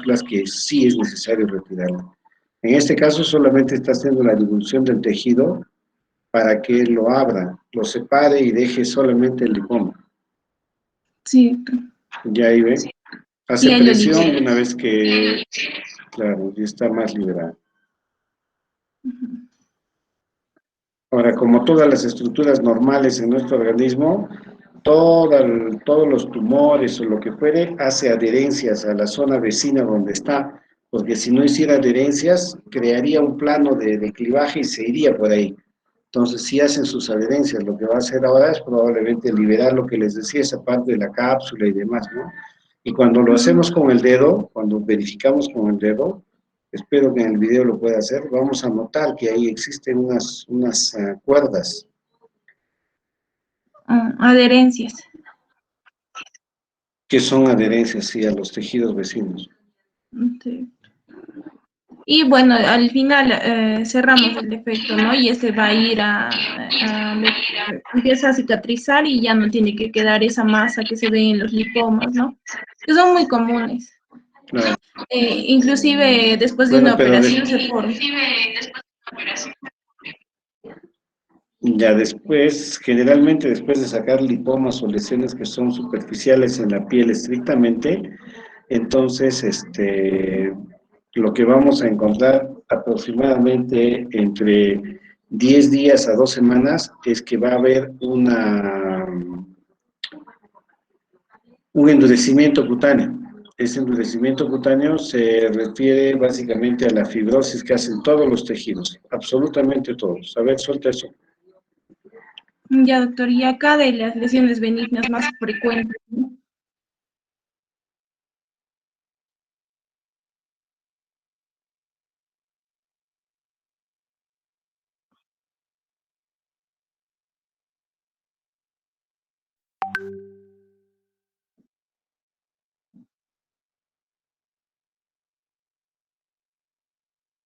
partículas que sí es necesario retirarla. En este caso solamente está haciendo la divulsión del tejido para que lo abra, lo separe y deje solamente el lipoma. Sí. Ya ahí ve, hace Y ahí lo presión libera. una vez que, claro, ya está más liberado. Ahora, como todas las estructuras normales en nuestro organismo, todos los tumores o lo que fuere hace adherencias a la zona vecina donde está, porque si no hiciera adherencias, crearía un plano de clivaje y se iría por ahí. Entonces, si hacen sus adherencias, lo que va a hacer ahora es probablemente liberar lo que les decía, esa parte de la cápsula y demás, ¿no? Y cuando lo hacemos con el dedo, cuando verificamos con el dedo, espero que en el video lo pueda hacer, vamos a notar que ahí existen unas cuerdas. Adherencias. Que son adherencias, sí, a los tejidos vecinos. Sí. Y bueno, al final cerramos el defecto, ¿no? Y este va a ir empieza a cicatrizar y ya no tiene que quedar esa masa que se ve en los lipomas, ¿no? Que son muy comunes. Claro. Inclusive después de Bueno, una pero operación se forma. ya después, generalmente después de sacar lipomas o lesiones que son superficiales en la piel estrictamente, entonces lo que vamos a encontrar aproximadamente entre 10 días a 2 semanas es que va a haber un endurecimiento cutáneo. Ese endurecimiento cutáneo se refiere básicamente a la fibrosis que hacen todos los tejidos, absolutamente todos. A ver, suelta eso. Ya, doctor, y acá de las lesiones benignas más frecuentes, ¿no?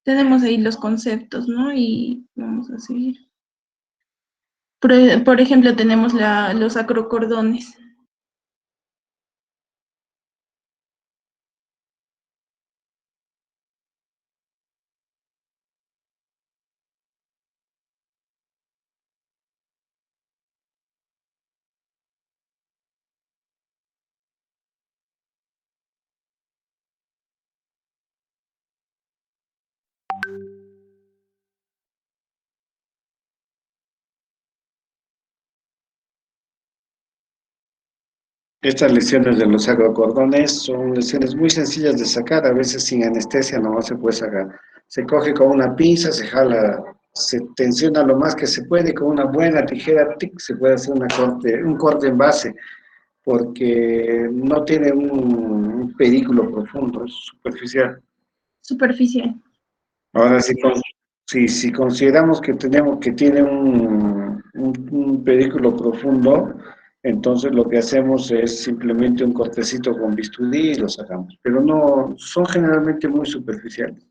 Tenemos ahí los conceptos, ¿no? Y vamos a seguir. Por ejemplo, tenemos los acrocordones. Estas lesiones de los acrocordones son lesiones muy sencillas de sacar, a veces sin anestesia no se puede sacar. Se coge con una pinza, se jala, se tensiona lo más que se puede, con una buena tijera, tic, se puede hacer un corte en base, porque no tiene un pedículo profundo, es superficial. Superficial. Ahora, si consideramos que tiene un pedículo profundo, entonces lo que hacemos es simplemente un cortecito con bisturí y lo sacamos. Pero no, son generalmente muy superficiales.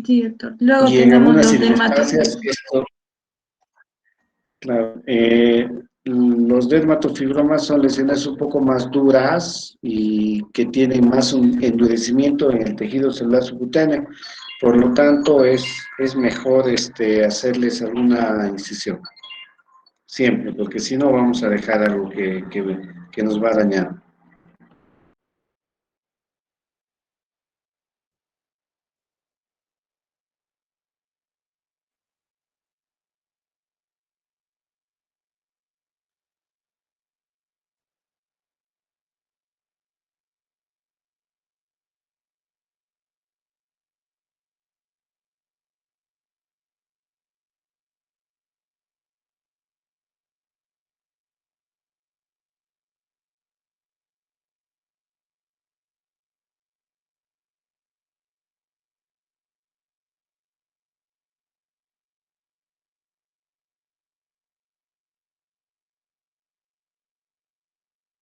Sí, doctor. Luego Y en tenemos algunas los circunstancias, dermatofibromas. claro, los dermatofibromas son lesiones un poco más duras y que tienen más un endurecimiento en el tejido celular subcutáneo. Por lo tanto, es mejor hacerles alguna incisión, siempre, porque si no vamos a dejar algo que nos va a dañar.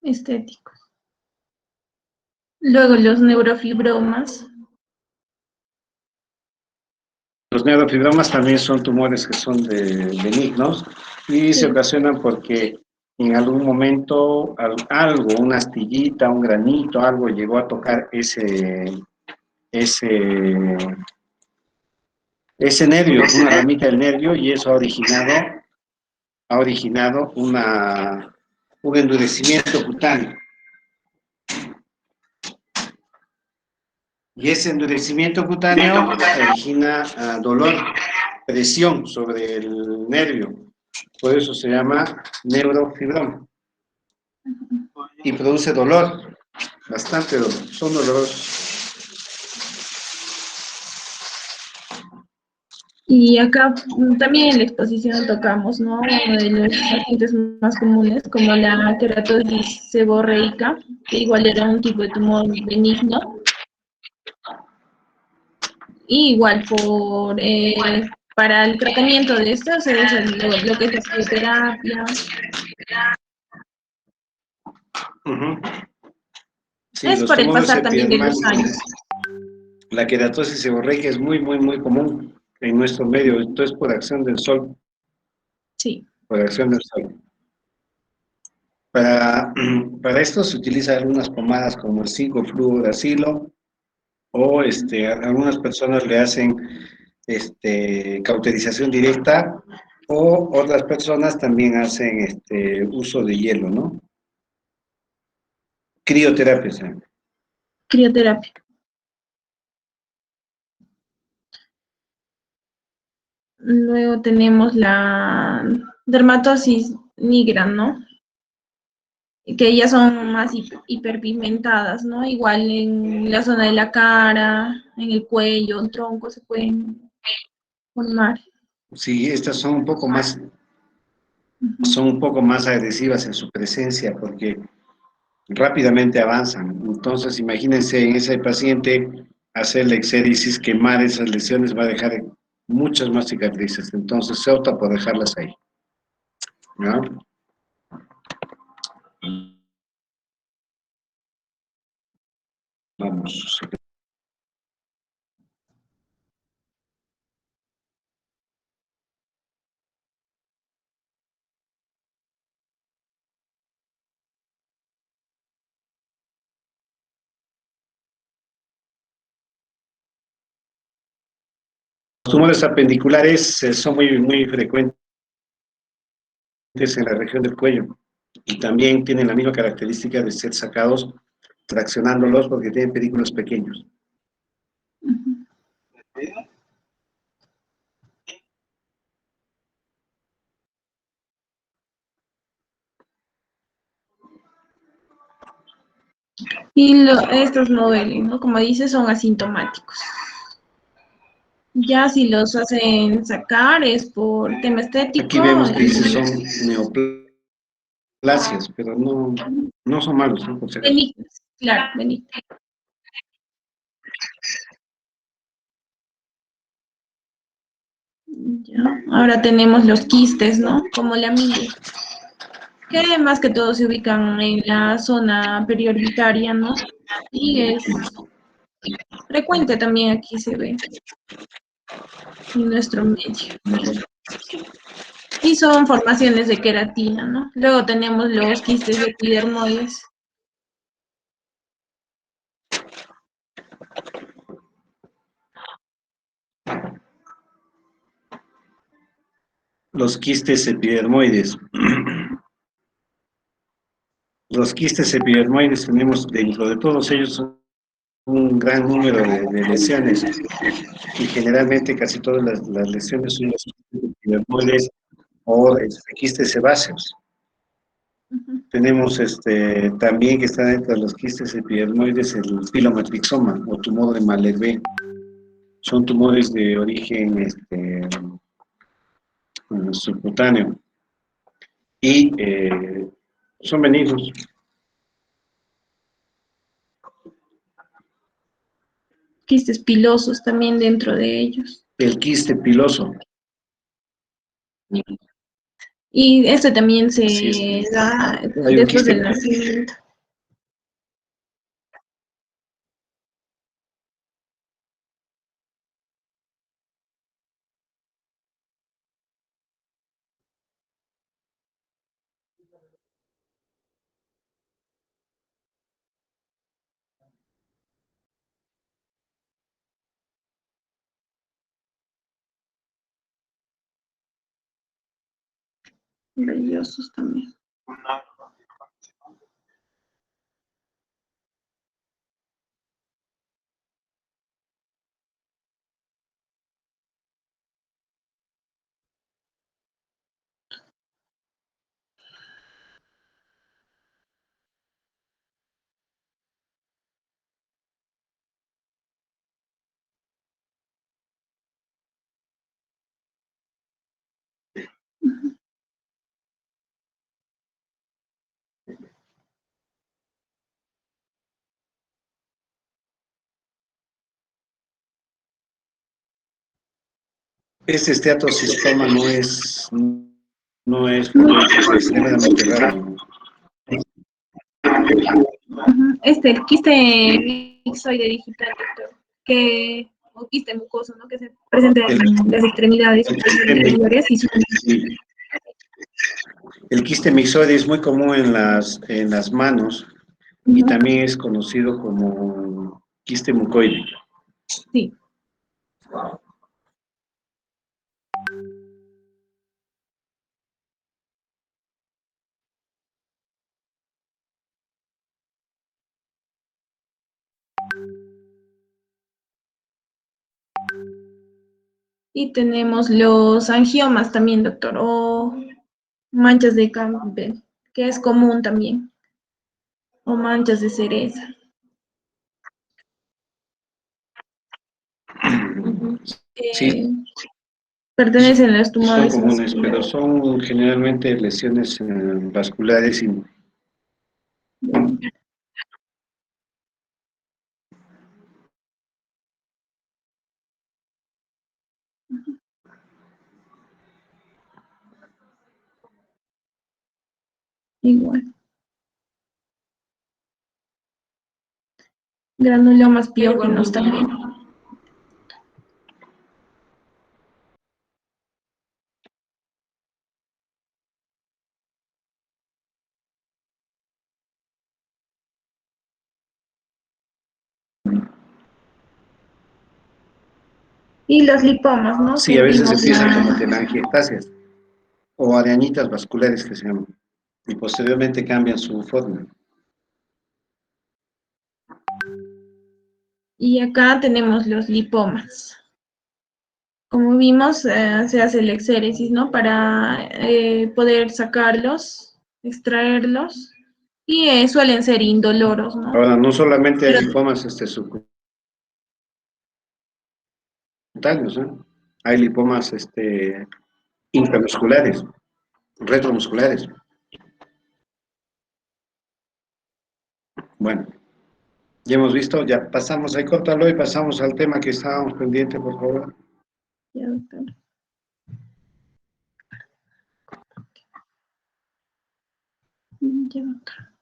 Estéticos. Luego los neurofibromas. Los neurofibromas también son tumores que son benignos y se Sí. ocasionan porque en algún momento algo, una astillita, un granito, algo llegó a tocar ese, ese nervio, una ramita del nervio, y eso ha originado un endurecimiento cutáneo. Y ese endurecimiento cutáneo origina dolor, presión sobre el nervio. Por eso se llama neurofibroma. Y produce dolor, bastante dolor, son dolorosos. Y acá también en la exposición tocamos, ¿no? Uno de los pacientes más comunes, como la queratosis seborreica, que igual era un tipo de tumor benigno. Y igual para el tratamiento de esto se usa lo que es la crioterapia. Sí, Es los por el tumores pasar también de epidermales, los años. la queratosis seborreica es muy, muy, muy común en nuestro medio. Esto es por acción del sol, Sí. por acción del sol. Para, para esto se utilizan algunas pomadas como el 5-fluoracilo o algunas personas le hacen cauterización directa o otras personas también hacen uso de hielo, ¿no? Crioterapia, ¿sí? Crioterapia. Luego tenemos la dermatosis nigra, ¿no? Que ya son más hiperpigmentadas, ¿no? Igual en la zona de la cara, en el cuello, el tronco se pueden formar. Sí, estas son un poco más agresivas en su presencia porque rápidamente avanzan. Entonces, imagínense en ese paciente hacerle exéresis, quemar esas lesiones, va a dejar muchas más cicatrices. Entonces, se opta por dejarlas ahí, ¿no? Vamos. Los tumores apendiculares son muy, muy frecuentes en la región del cuello y también tienen la misma característica de ser sacados traccionándolos porque tienen pedículos pequeños. Y estos noveles, ¿no? Como dice, son asintomáticos. Ya si los hacen sacar es por tema Aquí estético. vemos que dice son neoplasias, pero no son malos, ¿no? Por si acaso. Benignas, claro, benignas. Ya. Ahora tenemos los quistes, ¿no? Como la mili, que más que todo se ubican en la zona periorbitaria, ¿no? Y es frecuente también aquí se ve en nuestro medio. Y son formaciones de queratina, ¿no? Luego tenemos los quistes epidermoides. Los quistes epidermoides. Los quistes epidermoides tenemos dentro de todos ellos un gran número de lesiones y generalmente casi todas las lesiones son los epidermoides o quistes sebáceos. Tenemos también que está dentro de los quistes epidermoides el pilomatrixoma o tumor de Malherbe. Son tumores de origen subcutáneo y son benignos. Quistes pilosos también dentro de ellos. El quiste piloso. Y este también Así es. se da Hay un después quiste. del nacimiento. vellosos también. Este esteatocistoma no es frecuente, es extremadamente raro. El quiste mixoide digital, doctor, o quiste mucoso, ¿no? Que se presenta El, en las extremidades el quiste, superiores y el quiste mixoide es muy común en las manos y también es conocido como quiste mucoide. sí. Y tenemos los angiomas también, doctor, o manchas de Campbell, que es común también, o manchas de cereza. Sí, Pertenecen a los son tumores comunes, pero vasculares. son generalmente lesiones vasculares y Igual. Granulomas piógenos también. Y los lipomas, ¿no? sí, Que a veces vimos empiezan como telangiectasias o arañitas vasculares que se llaman y posteriormente cambian su forma. Y acá tenemos los lipomas. Como vimos, se hace la exéresis, ¿no? Para poder sacarlos, extraerlos, y suelen ser indoloros, ¿no? Ahora, no solamente hay Pero lipomas subcutáneos, ¿eh? Hay lipomas intramusculares, retromusculares. Bueno, ya hemos visto, ya pasamos, ahí córtalo y pasamos al tema que estábamos pendiente, por favor. ya, doctor. Ya, doctor.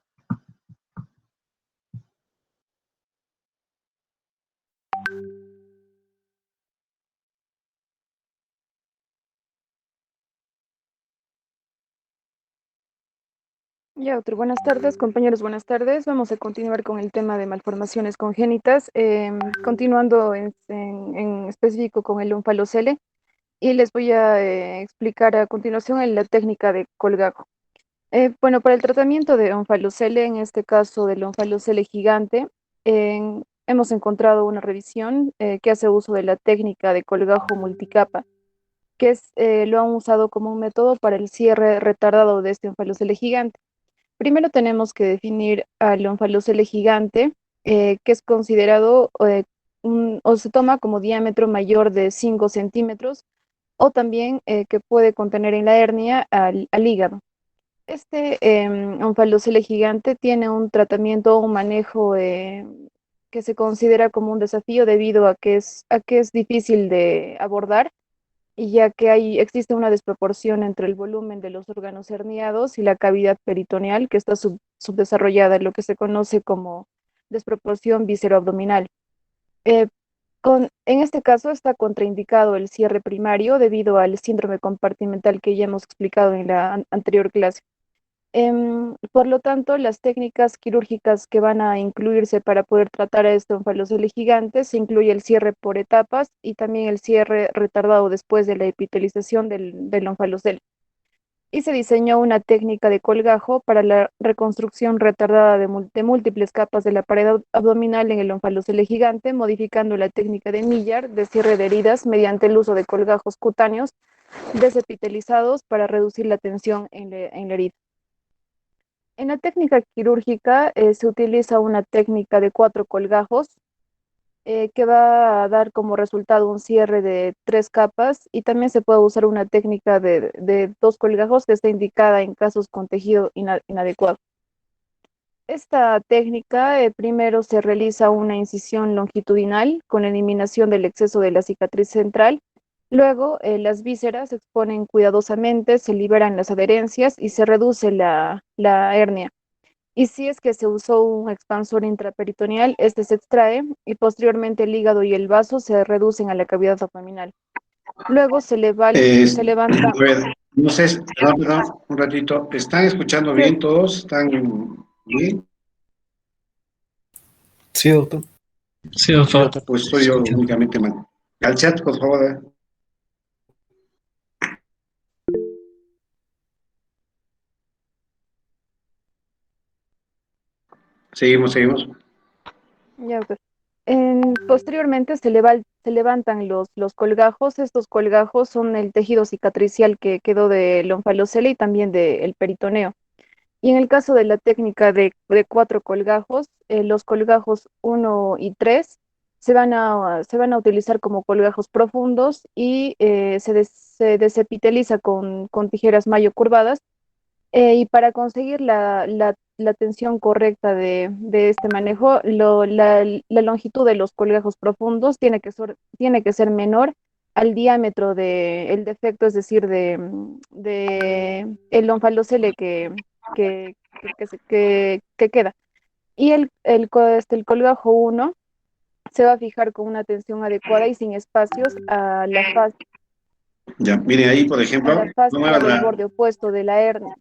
Ya, doctor, buenas tardes, compañeros, buenas tardes. Vamos a continuar con el tema de malformaciones congénitas, continuando en específico con el onfalocele, y les voy a explicar a continuación la técnica de colgajo. Bueno, para el tratamiento de onfalocele, en este caso del onfalocele gigante, hemos encontrado una revisión que hace uso de la técnica de colgajo multicapa, lo han usado como un método para el cierre retardado de este onfalocele gigante. Primero tenemos que definir al onfalocele gigante, que es considerado o se toma como diámetro mayor de 5 centímetros, o también que puede contener en la hernia al hígado. Este onfalocele gigante tiene un tratamiento o un manejo que se considera como un desafío debido a que es difícil de abordar, y ya que existe una desproporción entre el volumen de los órganos herniados y la cavidad peritoneal, que está subdesarrollada, lo que se conoce como desproporción visceroabdominal. Eh, en este caso está contraindicado el cierre primario debido al síndrome compartimental que ya hemos explicado en la anterior clase. Por lo tanto, las técnicas quirúrgicas que van a incluirse para poder tratar a este onfalocele gigante se incluye el cierre por etapas y también el cierre retardado después de la epitelización del onfalocele. y se diseñó una técnica de colgajo para la reconstrucción retardada de múltiples capas de la pared abdominal en el onfalocele gigante, modificando la técnica de Millar de cierre de heridas mediante el uso de colgajos cutáneos desepitelizados para reducir la tensión en la herida. En la técnica quirúrgica se utiliza una técnica de 4 colgajos que va a dar como resultado un cierre de 3 capas, y también se puede usar una técnica de 2 colgajos que está indicada en casos con tejido inadecuado. Esta técnica primero se realiza una incisión longitudinal con eliminación del exceso de la cicatriz central. Luego, las vísceras se exponen cuidadosamente, se liberan las adherencias y se reduce la hernia. Y si es que se usó un expansor intraperitoneal, este se extrae y posteriormente el hígado y el vaso se reducen a la cavidad abdominal. Luego se levanta. A ver, no sé, perdón, un ratito. ¿Están escuchando Sí, bien todos? ¿Están bien? Sí, doctor. Sí, doctor. Pues estoy yo Escucho. únicamente mal. Al chat, por favor. Seguimos. ya, ok. Posteriormente se levantan los colgajos. Estos colgajos son el tejido cicatricial que quedó del onfalocele y también del peritoneo. Y en el caso de la técnica de 4 colgajos, los colgajos 1 y 3 se van a utilizar como colgajos profundos y se desepiteliza con tijeras mayo curvadas. Y para conseguir la tensión correcta de este manejo, la longitud de los colgajos profundos tiene que ser menor al diámetro del defecto, es decir, de el onfalocele que queda. Y el colgajo 1 se va a fijar con una tensión adecuada y sin espacios Ya, miren ahí, por a la ejemplo, no fáscula muevas del borde opuesto de la hernia.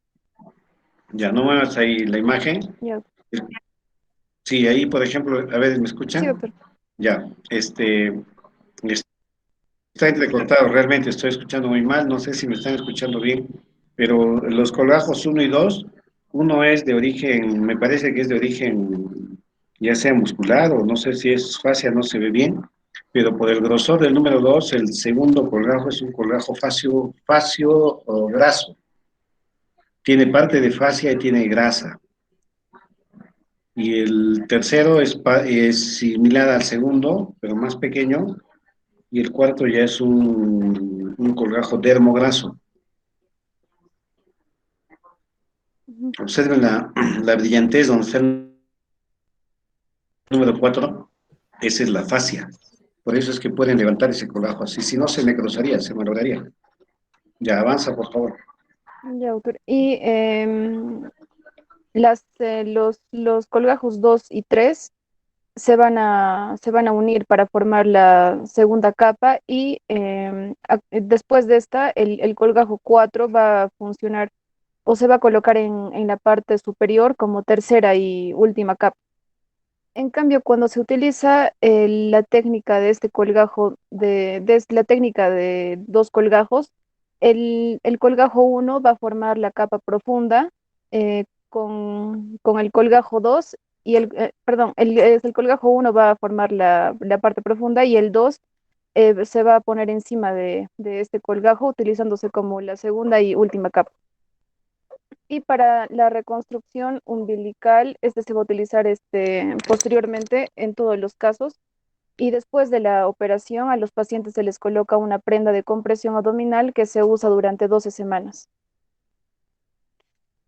no muevas ahí la imagen. Ya. Sí, ahí, por ejemplo, a ver, ¿me Sí, escuchan? doctor. Ya, está entrecortado, realmente estoy escuchando muy mal, no sé si me están escuchando bien, pero los colgajos uno y 2, uno es de origen, me parece que es de origen ya sea muscular o no sé si es fascia, no se ve bien, pero por el grosor del número 2, el segundo colgajo es un colgajo fascio o graso. Tiene parte de fascia y tiene grasa. Y el tercero es similar al segundo, pero más pequeño, y el cuarto ya es un colgajo dermograso. Ujú. Observen la brillantez donde está el número 4, esa es la fascia. Por eso es que pueden levantar ese colgajo así, si no se necrosaría, se malograría. Ya, avanza, por favor. Ya, doctor. Y los colgajos 2 y 3 se van a unir para formar la segunda capa, y después de esta, el colgajo 4 va a funcionar o se va a colocar en la parte superior como tercera y última capa. En cambio, cuando se utiliza la técnica de este colgajo, la técnica de 2 colgajos, el colgajo 1 va a formar la capa profunda con el colgajo 2 perdón, el colgajo 1 va a formar la parte profunda, y el 2 se va a poner encima de este colgajo utilizándose como la segunda y última capa. Y para la reconstrucción umbilical, este se va a utilizar posteriormente en todos los casos. Y después de la operación, a los pacientes se les coloca una prenda de compresión abdominal que se usa durante 12 semanas.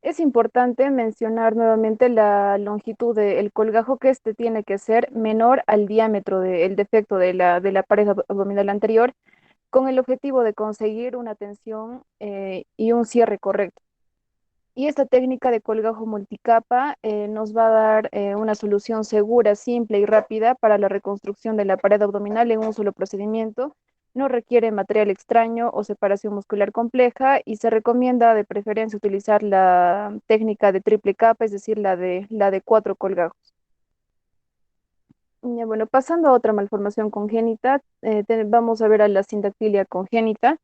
Es importante mencionar nuevamente la longitud del colgajo, que este tiene que ser menor al diámetro del defecto de la pared abdominal anterior, con el objetivo de conseguir una tensión y un cierre correcto. Y esta técnica de colgajo multicapa nos va a dar una solución segura, simple y rápida para la reconstrucción de la pared abdominal en un solo procedimiento. No requiere material extraño o separación muscular compleja, y se recomienda de preferencia utilizar la técnica de triple capa, es decir, la de 4 colgajos. Ya, bueno, pasando a otra malformación congénita, vamos a ver a la sindactilia congénita.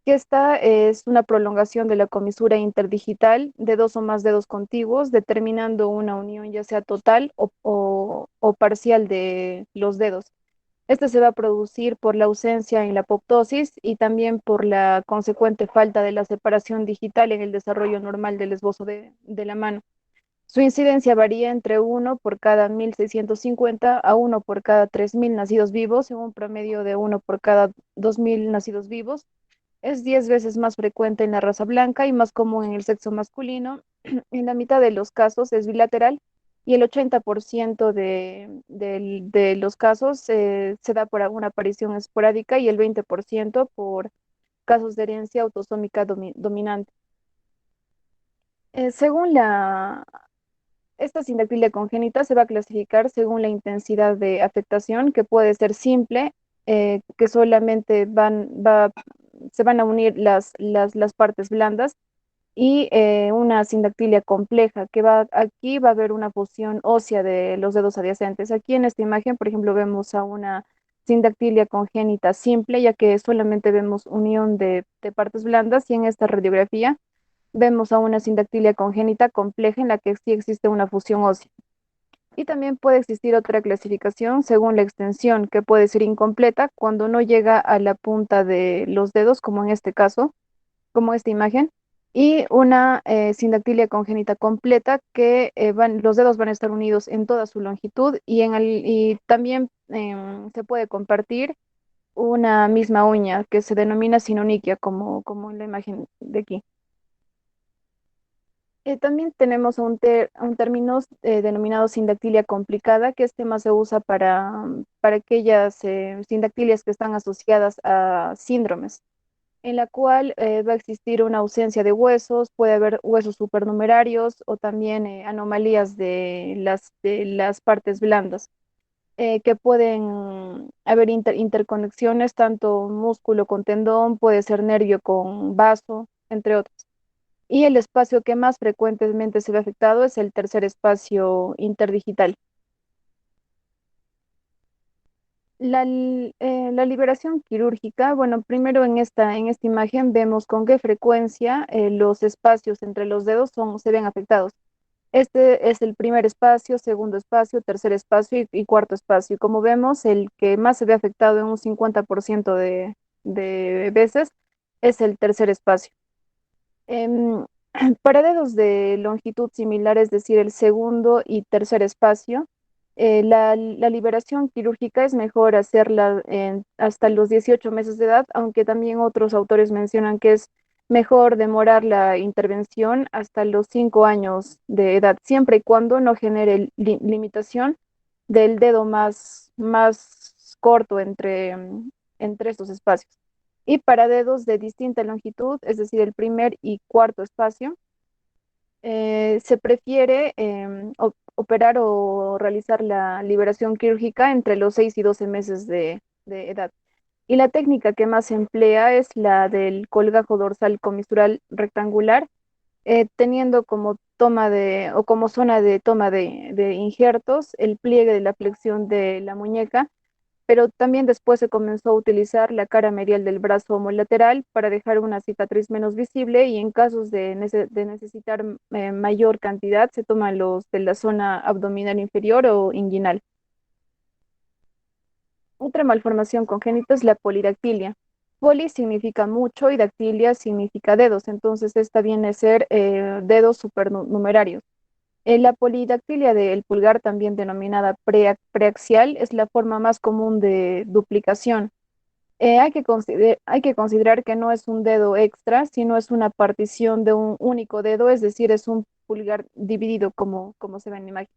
que esta es una prolongación de la comisura interdigital de dos o más dedos contiguos, determinando una unión ya sea total o parcial de los dedos. Este se va a producir por la ausencia en la apoptosis y también por la consecuente falta de la separación digital en el desarrollo normal del esbozo de la mano. Su incidencia varía entre uno por cada 1.650 a uno por cada 3.000 nacidos vivos, en un promedio de uno por cada 2.000 nacidos vivos. Es 10 veces más frecuente en la raza blanca y más común en el sexo masculino. En la mitad de los casos es bilateral y el 80% de los casos se da por una aparición esporádica y el 20% por casos de herencia autosómica dominante. Según esta sindactilia congénita se va a clasificar según la intensidad de afectación, que puede ser simple, que solamente se van a unir las partes blandas, y una sindactilia compleja, aquí va a haber una fusión ósea de los dedos adyacentes. Aquí en esta imagen, por ejemplo, vemos a una sindactilia congénita simple, ya que solamente vemos unión de partes blandas, y en esta radiografía vemos a una sindactilia congénita compleja en la que sí existe una fusión ósea. Y también puede existir otra clasificación según la extensión, que puede ser incompleta cuando no llega a la punta de los dedos, como en este caso, como esta imagen, y una sindactilia congénita completa que los dedos van a estar unidos en toda su longitud y también se puede compartir una misma uña que se denomina sinoniquia, como en la imagen de aquí. También tenemos un término denominado sindactilia complicada, que este más se usa para aquellas sindactilias que están asociadas a síndromes, en la cual va a existir una ausencia de huesos, puede haber huesos supernumerarios o también anomalías de las partes blandas, que pueden haber interconexiones, tanto músculo con tendón, puede ser nervio con vaso, entre otros. Y el espacio que más frecuentemente se ve afectado es el tercer espacio interdigital. La liberación quirúrgica, bueno, primero en esta imagen vemos con qué frecuencia los espacios entre los dedos se ven afectados. Este es el primer espacio, segundo espacio, tercer espacio y cuarto espacio. Y como vemos, el que más se ve afectado en un 50% de veces es el tercer espacio. Em, para dedos de longitud similar, es decir, el segundo y tercer espacio, la liberación quirúrgica es mejor hacerla hasta los 18 meses de edad, aunque también otros autores mencionan que es mejor demorar la intervención hasta los 5 años de edad, siempre y cuando no genere limitación del dedo más corto entre estos espacios. Y para dedos de distinta longitud, es decir, el primer y cuarto espacio, se prefiere operar o realizar la liberación quirúrgica entre los 6 y 12 meses de edad. Y la técnica que más se emplea es la del colgajo dorsal comisural rectangular, teniendo como como zona de toma de injertos el pliegue de la flexión de la muñeca, pero también después se comenzó a utilizar la cara medial del brazo homolateral para dejar una cicatriz menos visible, y en casos de necesitar mayor cantidad se toman los de la zona abdominal inferior o inguinal. Otra malformación congénita es la polidactilia. Poli significa mucho y dactilia significa dedos, entonces esta viene a ser dedos supernumerarios. La polidactilia del pulgar, también denominada preaxial, es la forma más común de duplicación. Hay que considerar que no es un dedo extra, sino es una partición de un único dedo, es decir, es un pulgar dividido como se ve en la imagen.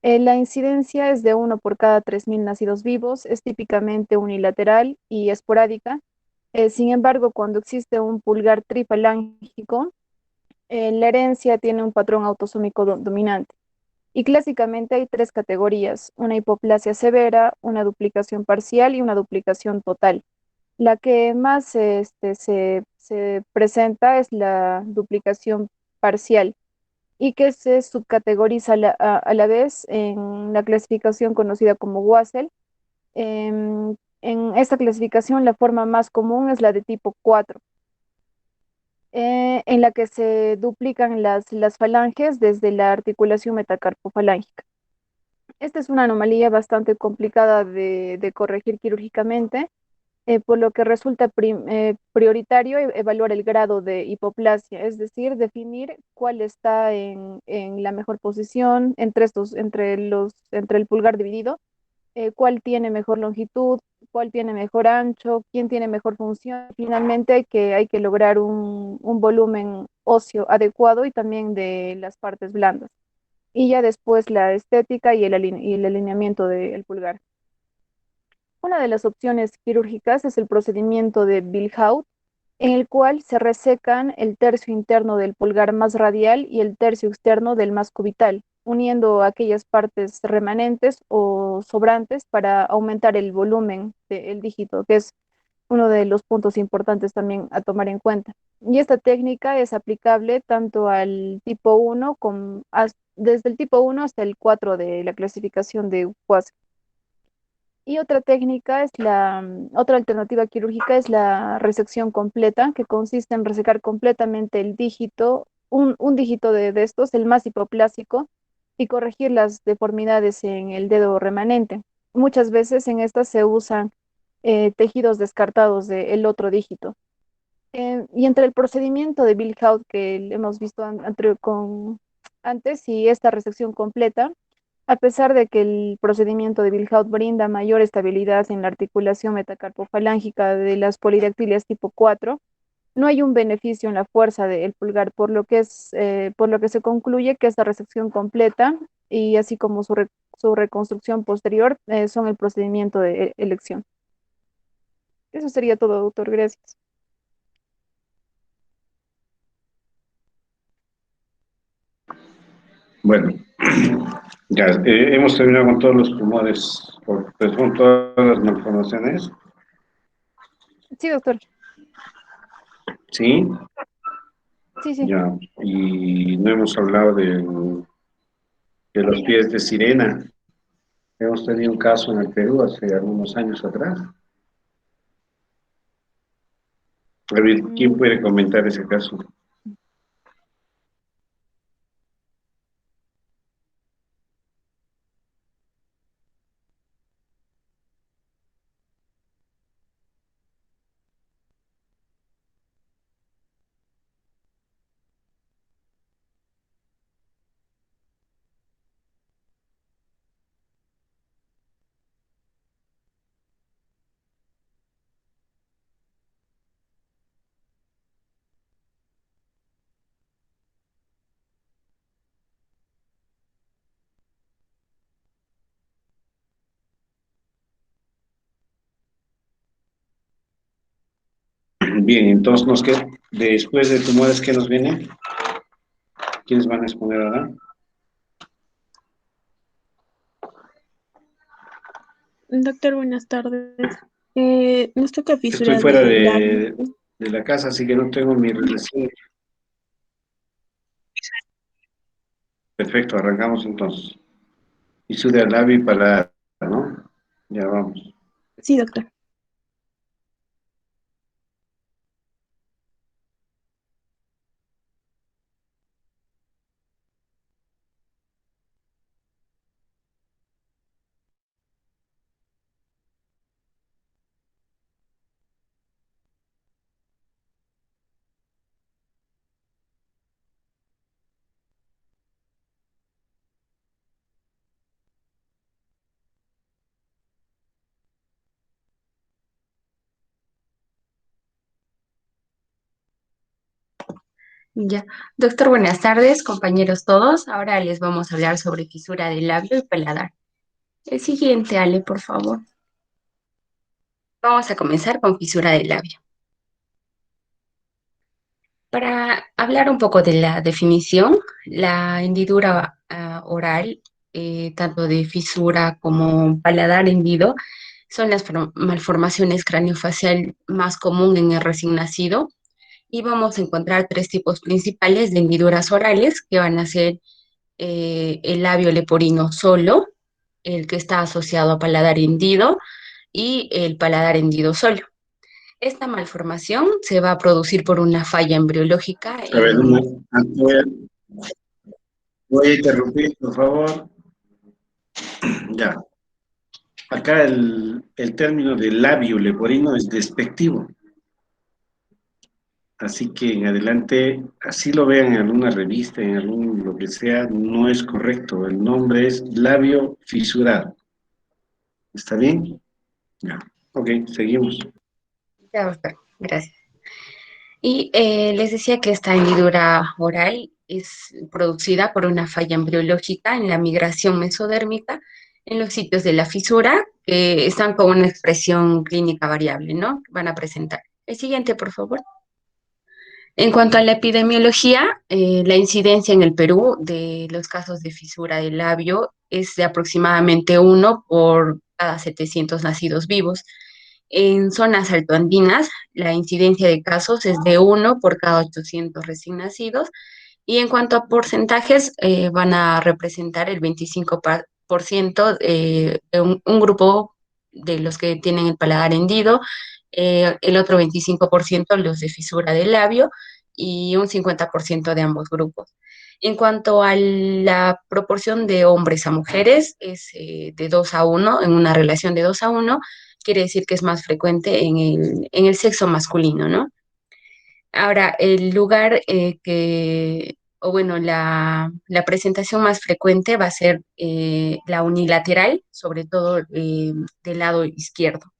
La incidencia es de uno por cada 3.000 nacidos vivos, es típicamente unilateral y esporádica. Sin embargo, cuando existe un pulgar trifalángico, la herencia tiene un patrón autosómico dominante. Y clásicamente hay tres categorías: una hipoplasia severa, una duplicación parcial y una duplicación total. La que más se presenta es la duplicación parcial, y que se subcategoriza a la vez en la clasificación conocida como Wassel. En esta clasificación, la forma más común es la de tipo 4. en la que se duplican las falanges desde la articulación metacarpofalángica. Esta es una anomalía bastante complicada de corregir quirúrgicamente, por lo que resulta prioritario evaluar el grado de hipoplasia, es decir, definir cuál está en la mejor posición entre el pulgar dividido, cuál tiene mejor longitud, cuál tiene mejor ancho, quién tiene mejor función. Finalmente hay que lograr un volumen óseo adecuado y también de las partes blandas. Y ya después la estética y el alineamiento del pulgar. Una de las opciones quirúrgicas es el procedimiento de Bilhaut, en el cual se resecan el tercio interno del pulgar más radial y el tercio externo del más cubital, uniendo aquellas partes remanentes o sobrantes para aumentar el volumen del dígito, que es uno de los puntos importantes también a tomar en cuenta. Y esta técnica es aplicable tanto al tipo 1 desde el tipo 1 hasta el 4 de la clasificación de UAS. Y otra técnica otra alternativa quirúrgica es la resección completa, que consiste en resecar completamente el dígito, un dígito de estos, el más hipoplásico, y corregir las deformidades en el dedo remanente. Muchas veces en estas se usan tejidos descartados del otro dígito. Y entre el procedimiento de Bilhaut que hemos visto antes y esta resección completa, a pesar de que el procedimiento de Bilhaut brinda mayor estabilidad en la articulación metacarpofalángica de las polidactilias tipo 4, no hay un beneficio en la fuerza del pulgar, por lo que se concluye que esta resección completa y así como su reconstrucción posterior son el procedimiento de elección. Eso sería todo, doctor. Gracias. Bueno, ya hemos terminado con todos los tumores, pues con todas las malformaciones, Sí, doctor. ¿sí? Sí, sí. Ya, y no hemos hablado de los pies de sirena. Hemos tenido un caso en el Perú hace algunos años atrás. A ver, ¿quién Mm, puede comentar ese caso? Bien, entonces después de tumores, ¿qué nos viene? ¿Quiénes van a exponer ahora? Doctor, buenas tardes. Nos toca Estoy fisura fuera de labio. de la casa, así que no tengo mi recién. Perfecto, arrancamos entonces. Fisura labio y paladar, ¿no? Ya vamos. Sí, doctor. Ya, doctor, buenas tardes, compañeros todos. Ahora les vamos a hablar sobre fisura del labio y paladar. El siguiente, Ale, por favor. Vamos a comenzar con fisura del labio. Para hablar un poco de la definición, la hendidura oral, tanto de fisura como paladar hendido, son las malformaciones craniofacial más común en el recién nacido y vamos a encontrar tres tipos principales de hendiduras orales que van a ser el labio leporino solo, el que está asociado a paladar hendido y el paladar hendido solo. Esta malformación se va a producir por una falla embriológica A ver, en... voy a interrumpir, por favor. Ya. Acá el término de labio leporino es despectivo. Así que en adelante, así lo vean en alguna revista, en algún lo que sea, no es correcto. El nombre es labio fisurado. ¿Está bien? Ya. Ok, seguimos. Ya, doctor, gracias. Y les decía que esta hendidura oral es producida por una falla embriológica en la migración mesodérmica en los sitios de la fisura que están con una expresión clínica variable, ¿no? Van a presentar. El siguiente, por favor. En cuanto a la epidemiología, la incidencia en el Perú de los casos de fisura del labio es de aproximadamente 1 por cada 700 nacidos vivos. En zonas altoandinas, la incidencia de casos es de 1 por cada 800 recién nacidos. Y en cuanto a porcentajes, van a representar el 25% de un grupo de los que tienen el paladar hendido, el otro 25% los de fisura del labio y un 50% de ambos grupos. En cuanto a la proporción de hombres a mujeres, es de 2 a 1, en una relación de 2 a 1, quiere decir que es más frecuente en el sexo masculino, ¿no? Ahora, el lugar o bueno, la presentación más frecuente va a ser la unilateral, sobre todo del lado izquierdo.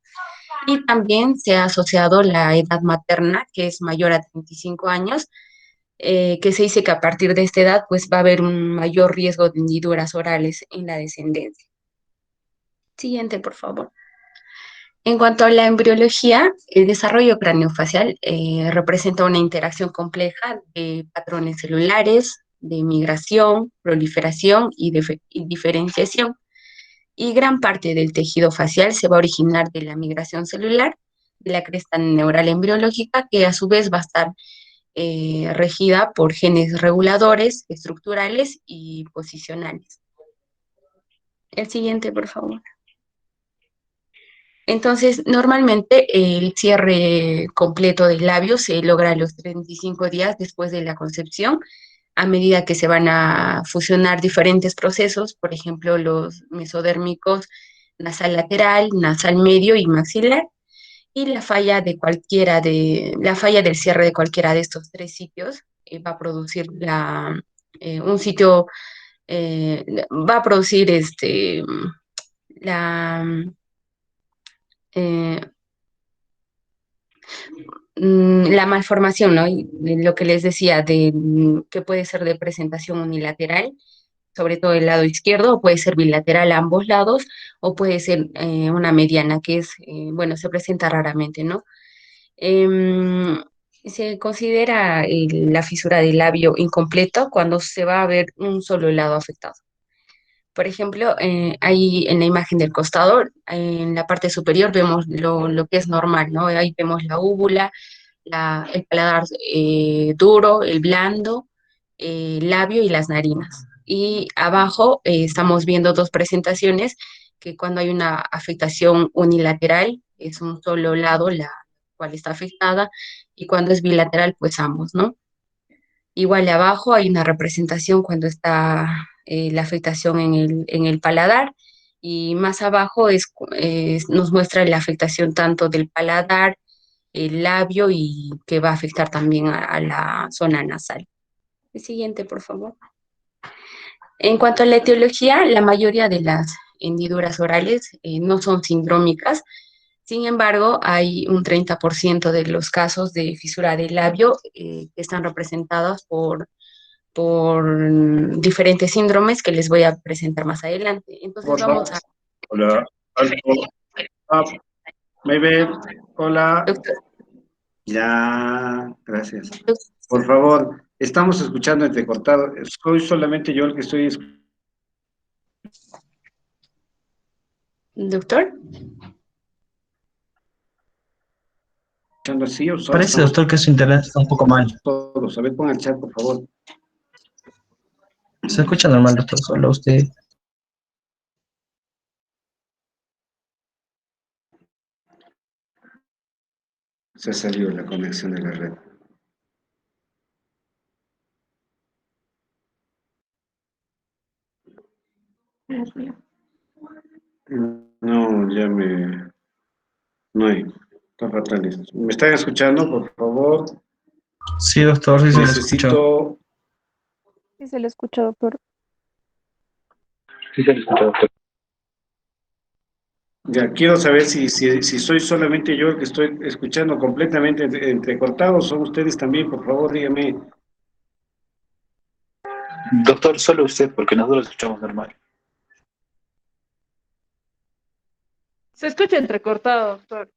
Y también se ha asociado la edad materna, que es mayor a 35 años, que se dice que a partir de esta edad pues va a haber un mayor riesgo de hendiduras orales en la descendencia. Siguiente, por favor. En cuanto a la embriología, el desarrollo craneofacial representa una interacción compleja de patrones celulares, de migración, proliferación y diferenciación. Y gran parte del tejido facial se va a originar de la migración celular, de la cresta neural embriológica, que a su vez va a estar regida por genes reguladores, estructurales y posicionales. El siguiente, por favor. Entonces, normalmente el cierre completo del labio se logra a los 35 días después de la concepción, a medida que se van a fusionar diferentes procesos, por ejemplo, los mesodérmicos nasal lateral, nasal medio y maxilar, y la falla del cierre de cualquiera de estos tres sitios va a producir un sitio, va a producir la eh, la malformación, ¿no? Y lo que les decía, que puede ser de presentación unilateral, sobre todo el lado izquierdo, o puede ser bilateral a ambos lados, o puede ser una mediana, que es, bueno, se presenta raramente, ¿no? Em, Se considera la fisura del labio incompleto cuando se va a ver un solo lado afectado. Por ejemplo, ahí en la imagen del costado, en la parte superior vemos lo que es normal, ¿no? Ahí vemos la úvula, el paladar duro, el blando, el labio y las narinas. Y abajo estamos viendo dos presentaciones que cuando hay una afectación unilateral es un solo lado la cual está afectada y cuando es bilateral pues ambos, ¿no? Igual de abajo hay una representación cuando está la afectación en el paladar y más abajo nos muestra la afectación tanto del paladar, el labio y que va a afectar también a la zona nasal. El siguiente, por favor. En cuanto a la etiología, la mayoría de las hendiduras orales no son sindrómicas. Sin embargo, hay un 30% de los casos de fisura del labio que están representados por diferentes síndromes que les voy a presentar más adelante. Entonces vamos a... Hola, alto, up, maybe, hola. Doctor, Ya, gracias. Por favor, estamos escuchando entrecortado. Soy solamente yo el que estoy doctor, escuchando así o solo Parece, estamos doctor, que su internet está un poco mal. todos. A ver, ponga el chat, por favor. Se escucha normal, doctor, solo usted. Se salió la conexión de la red. No, ya me... No hay. Está fatal esto. ¿Me están escuchando, por favor? Sí, doctor, sí se lo escucho. Necesito... Sí, se le escucha, doctor. Sí se lo escucho, doctor. Ya, quiero saber si soy solamente yo el que estoy escuchando completamente entrecortado, son ustedes también, por favor, dígame. Doctor, solo usted, porque nosotros lo escuchamos normal. Se escucha entrecortado, doctor.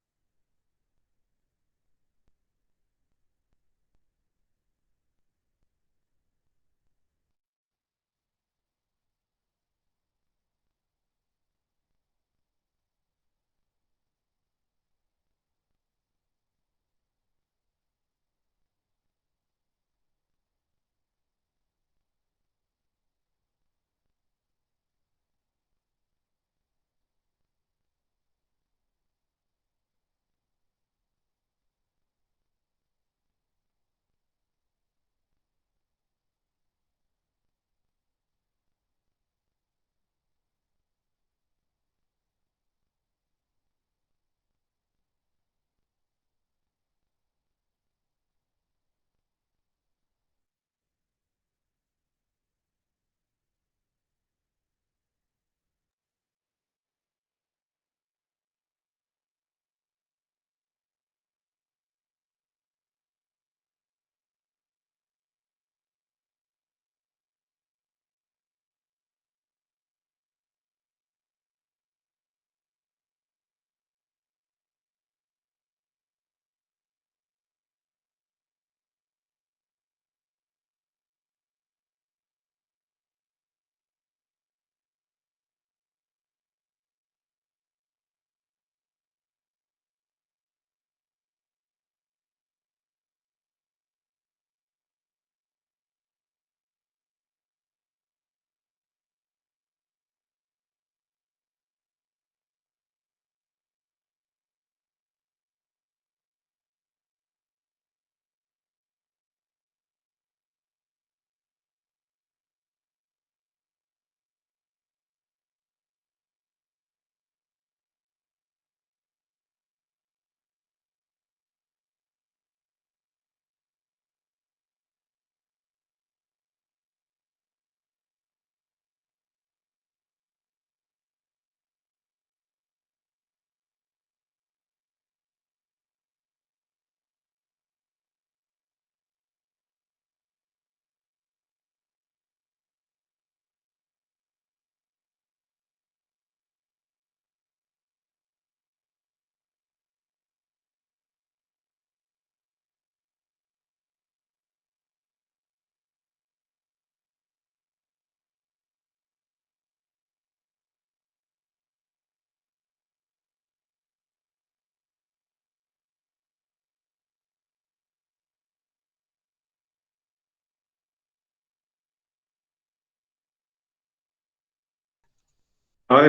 Ahora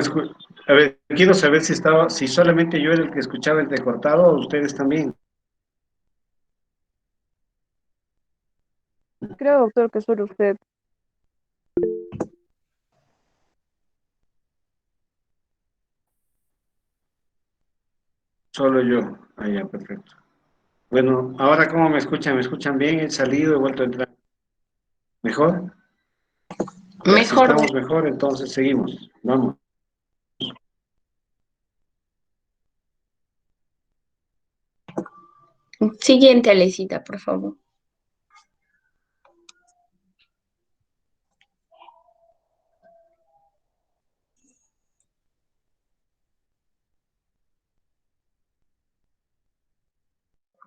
a ver, quiero saber si solamente yo era el que escuchaba entrecortado o ustedes también. Creo, doctor, que solo usted. Solo yo. Ah, ya, perfecto. Bueno, ahora ¿cómo me escuchan? ¿Me escuchan bien? He salido, he vuelto a entrar. ¿Mejor? Ya, si Mejor, estamos mejor, entonces seguimos. Vamos. siguiente, Alecita, por favor.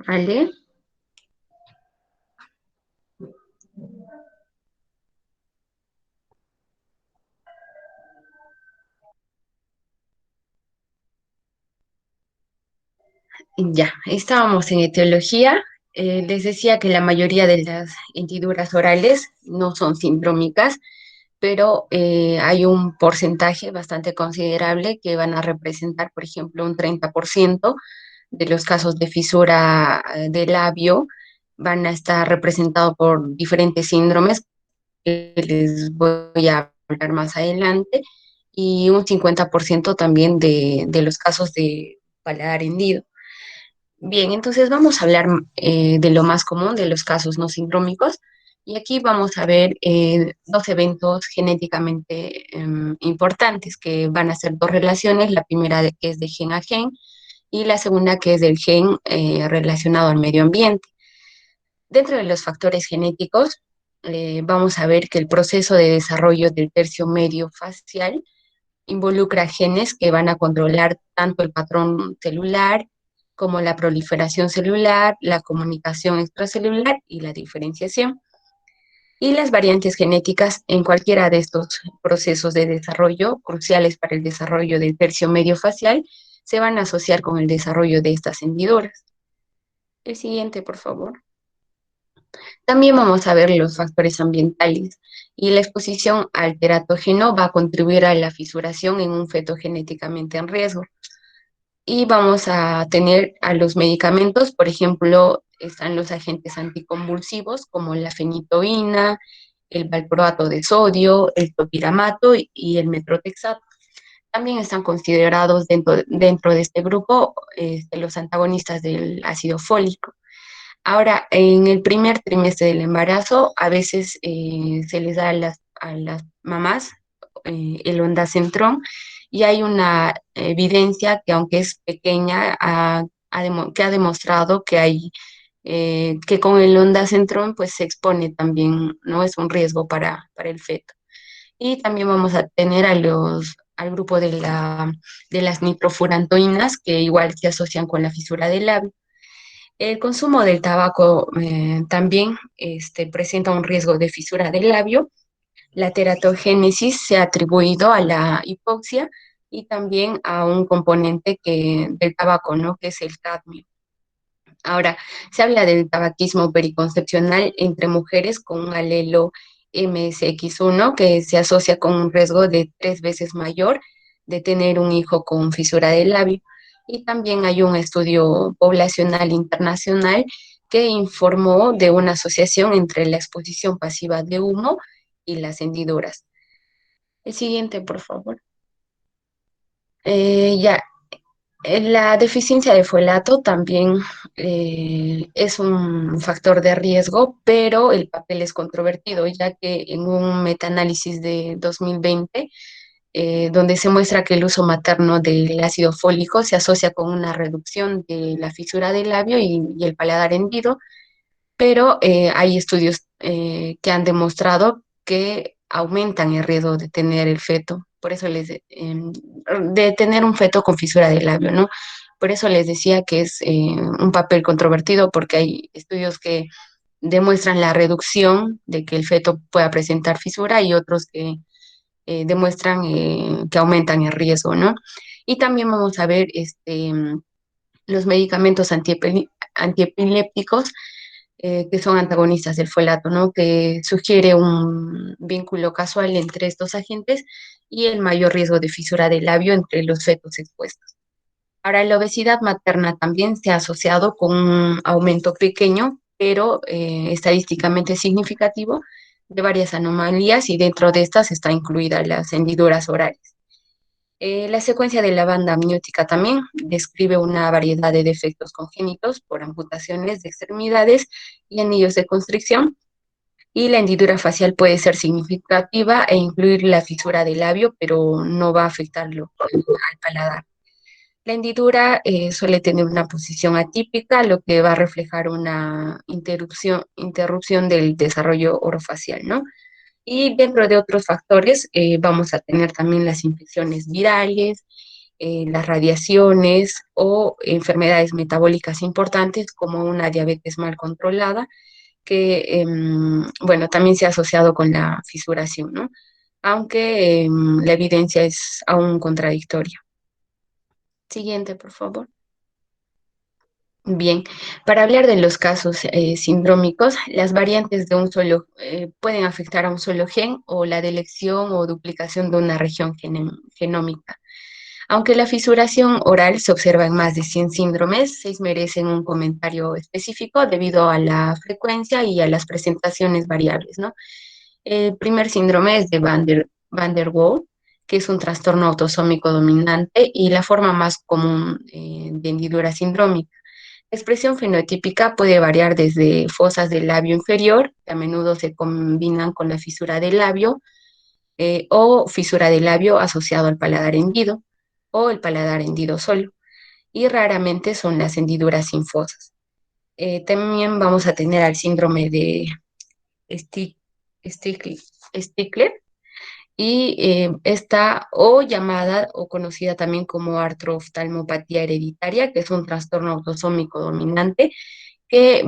¿Vale? Ya, estábamos en etiología. Les decía que la mayoría de las hendiduras orales no son sindrómicas, pero hay un porcentaje bastante considerable que van a representar, por ejemplo, un 30% de los casos de fisura del labio van a estar representados por diferentes síndromes que les voy a hablar más adelante, y un 50% también de los casos de paladar hendido. Bien, entonces vamos a hablar de lo más común, de los casos no sindrómicos, y aquí vamos a ver dos eventos genéticamente importantes, que van a ser dos relaciones, la primera que es de gen a gen, y la segunda que es del gen relacionado al medio ambiente. Dentro de los factores genéticos, vamos a ver que el proceso de desarrollo del tercio medio facial involucra genes que van a controlar tanto el patrón celular como la proliferación celular, la comunicación extracelular y la diferenciación. Y las variantes genéticas en cualquiera de estos procesos de desarrollo, cruciales para el desarrollo del tercio medio facial, se van a asociar con el desarrollo de estas hendiduras. El siguiente, por favor. También vamos a ver los factores ambientales, y la exposición al teratógeno va a contribuir a la fisuración en un feto genéticamente en riesgo. Y vamos a tener a los medicamentos, por ejemplo, están los agentes anticonvulsivos como la fenitoína, el valproato de sodio, el topiramato y el metrotexato. También están considerados dentro de este grupo los antagonistas del ácido fólico. Ahora, en el primer trimestre del embarazo, a veces se les da a las mamás el ondansetron, y hay una evidencia que, aunque es pequeña, que ha demostrado que que con el ondansetron pues se expone también, ¿no? Es un riesgo para el feto. Y también vamos a tener al grupo de las nitrofurantoínas, que igual se asocian con la fisura del labio. El consumo del tabaco también presenta un riesgo de fisura del labio. La teratogénesis se ha atribuido a la hipoxia y también a un componente del tabaco, ¿no? Que es el cadmio. Ahora, se habla del tabaquismo periconcepcional entre mujeres con un alelo MSX1, que se asocia con un riesgo de 3 veces mayor de tener un hijo con fisura del labio. Y también hay un estudio poblacional internacional que informó de una asociación entre la exposición pasiva de humo y las hendiduras. El siguiente, por favor. Ya, la deficiencia de folato también es un factor de riesgo, pero el papel es controvertido, ya que en un metaanálisis de 2020, donde se muestra que el uso materno del ácido fólico se asocia con una reducción de la fisura del labio y el paladar hendido, pero hay estudios que han demostrado que aumentan el riesgo de tener el feto, por eso de tener un feto con fisura del labio, ¿no? Por eso les decía que es un papel controvertido, porque hay estudios que demuestran la reducción de que el feto pueda presentar fisura, y otros que demuestran que aumentan el riesgo, ¿no? Y también vamos a ver los medicamentos antiepilépticos, que son antagonistas del folato, ¿no? Que sugiere un vínculo casual entre estos agentes y el mayor riesgo de fisura del labio entre los fetos expuestos. Ahora, la obesidad materna también se ha asociado con un aumento pequeño, pero estadísticamente significativo, de varias anomalías, y dentro de estas está incluida las hendiduras orales. La secuencia de la banda amniótica también describe una variedad de defectos congénitos por amputaciones de extremidades y anillos de constricción, y la hendidura facial puede ser significativa e incluir la fisura del labio, pero no va a afectarlo al paladar. La hendidura suele tener una posición atípica, lo que va a reflejar una interrupción del desarrollo orofacial, ¿no? Y dentro de otros factores vamos a tener también las infecciones virales, las radiaciones o enfermedades metabólicas importantes como una diabetes mal controlada, que, bueno, también se ha asociado con la fisuración, ¿no? Aunque la evidencia es aún contradictoria. Siguiente, por favor. Bien, para hablar de los casos sindrómicos, las variantes de un solo pueden afectar a un solo gen, o la delección o duplicación de una región genómica. Aunque la fisuración oral se observa en más de 100 síndromes, 6 merecen un comentario específico debido a la frecuencia y a las presentaciones variables, ¿no? El primer síndrome es de Van der Waal, que es un trastorno autosómico dominante y la forma más común de hendidura sindrómica. La expresión fenotípica puede variar desde fosas del labio inferior, que a menudo se combinan con la fisura del labio, o fisura del labio asociado al paladar hendido, o el paladar hendido solo, y raramente son las hendiduras sin fosas. También vamos a tener al síndrome de Stickler, y esta o llamada o conocida también como artrooftalmopatía hereditaria, que es un trastorno autosómico dominante que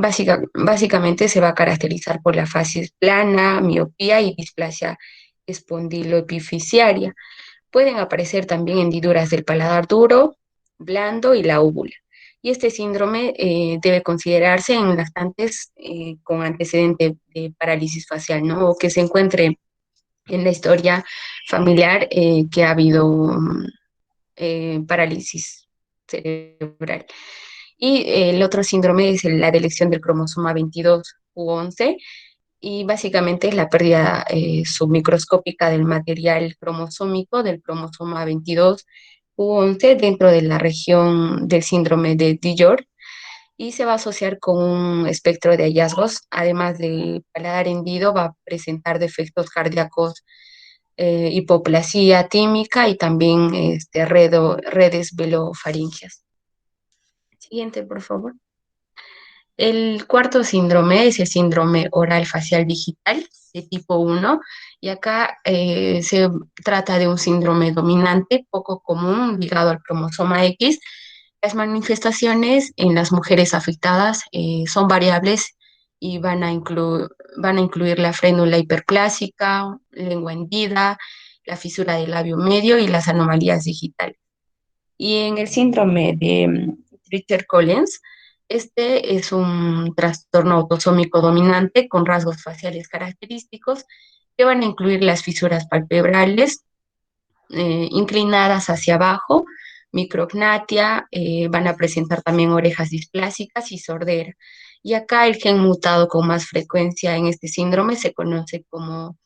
básicamente se va a caracterizar por la facies plana, miopía y displasia espondiloepificiaria. Pueden aparecer también hendiduras del paladar duro, blando y la úvula. Y este síndrome debe considerarse en lactantes con antecedente de parálisis facial, ¿no? O que se encuentre en la historia familiar que ha habido parálisis cerebral. Y el otro síndrome es la delección del cromosoma 22 u 11, y básicamente es la pérdida submicroscópica del material cromosómico del cromosoma 22 u 11 dentro de la región del síndrome de Dior, y se va a asociar con un espectro de hallazgos. Además del paladar hendido, va a presentar defectos cardíacos, hipoplasia tímica y también redes velofaringias. Siguiente, por favor. El cuarto síndrome es el síndrome oral facial digital de tipo 1, y acá se trata de un síndrome dominante poco común ligado al cromosoma X. Las manifestaciones en las mujeres afectadas son variables y van a incluir la frénula hiperplásica, lengua hendida, la fisura del labio medio y las anomalías digitales. Y en el síndrome de Treacher-Collins, este es un trastorno autosómico dominante con rasgos faciales característicos que van a incluir las fisuras palpebrales inclinadas hacia abajo, micrognatia, van a presentar también orejas displásicas y sordera. Y acá el gen mutado con más frecuencia en este síndrome se conoce como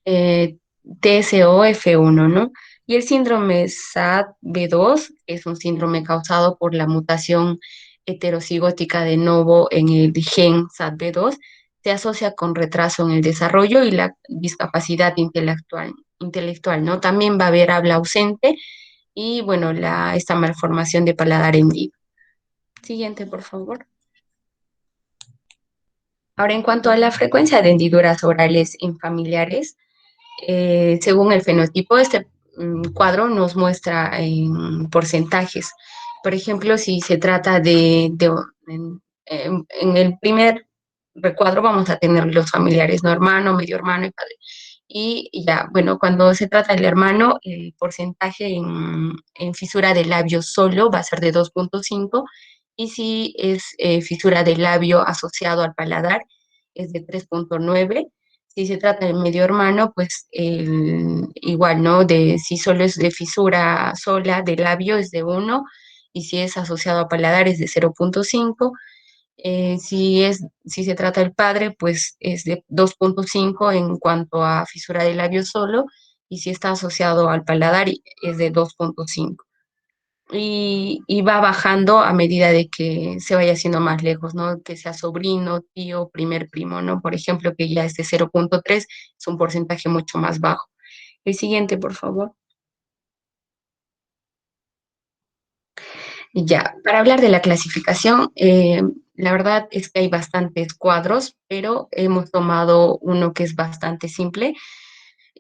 TSOF1, ¿no? Y el síndrome SAD-B2 es un síndrome causado por la mutación heterocigótica de novo en el gen SAD-B2, se asocia con retraso en el desarrollo y la discapacidad intelectual, ¿no? También va a haber habla ausente y, bueno, esta malformación de paladar hendido. Siguiente, por favor. Ahora, en cuanto a la frecuencia de hendiduras orales en familiares, según el fenotipo, este cuadro nos muestra en porcentajes. Por ejemplo, si se trata en el primer recuadro vamos a tener los familiares, ¿no? Hermano, medio hermano y padre. Y ya, bueno, cuando se trata del hermano, el porcentaje en fisura del labio solo va a ser de 2.5, y si es fisura del labio asociado al paladar, es de 3.9. Si se trata del medio hermano, pues igual, ¿no? Si solo es de fisura sola del labio es de 1, y si es asociado a paladar es de 0.5. Si se trata del padre, pues es de 2.5 en cuanto a fisura del labio solo, y si está asociado al paladar es de 2.5. Y va bajando a medida de que se vaya haciendo más lejos, ¿no? Que sea sobrino, tío, primer primo, ¿no? Por ejemplo, que ya es de 0.3, es un porcentaje mucho más bajo. El siguiente, por favor. Ya, para hablar de la clasificación, la verdad es que hay bastantes cuadros, pero hemos tomado uno que es bastante simple.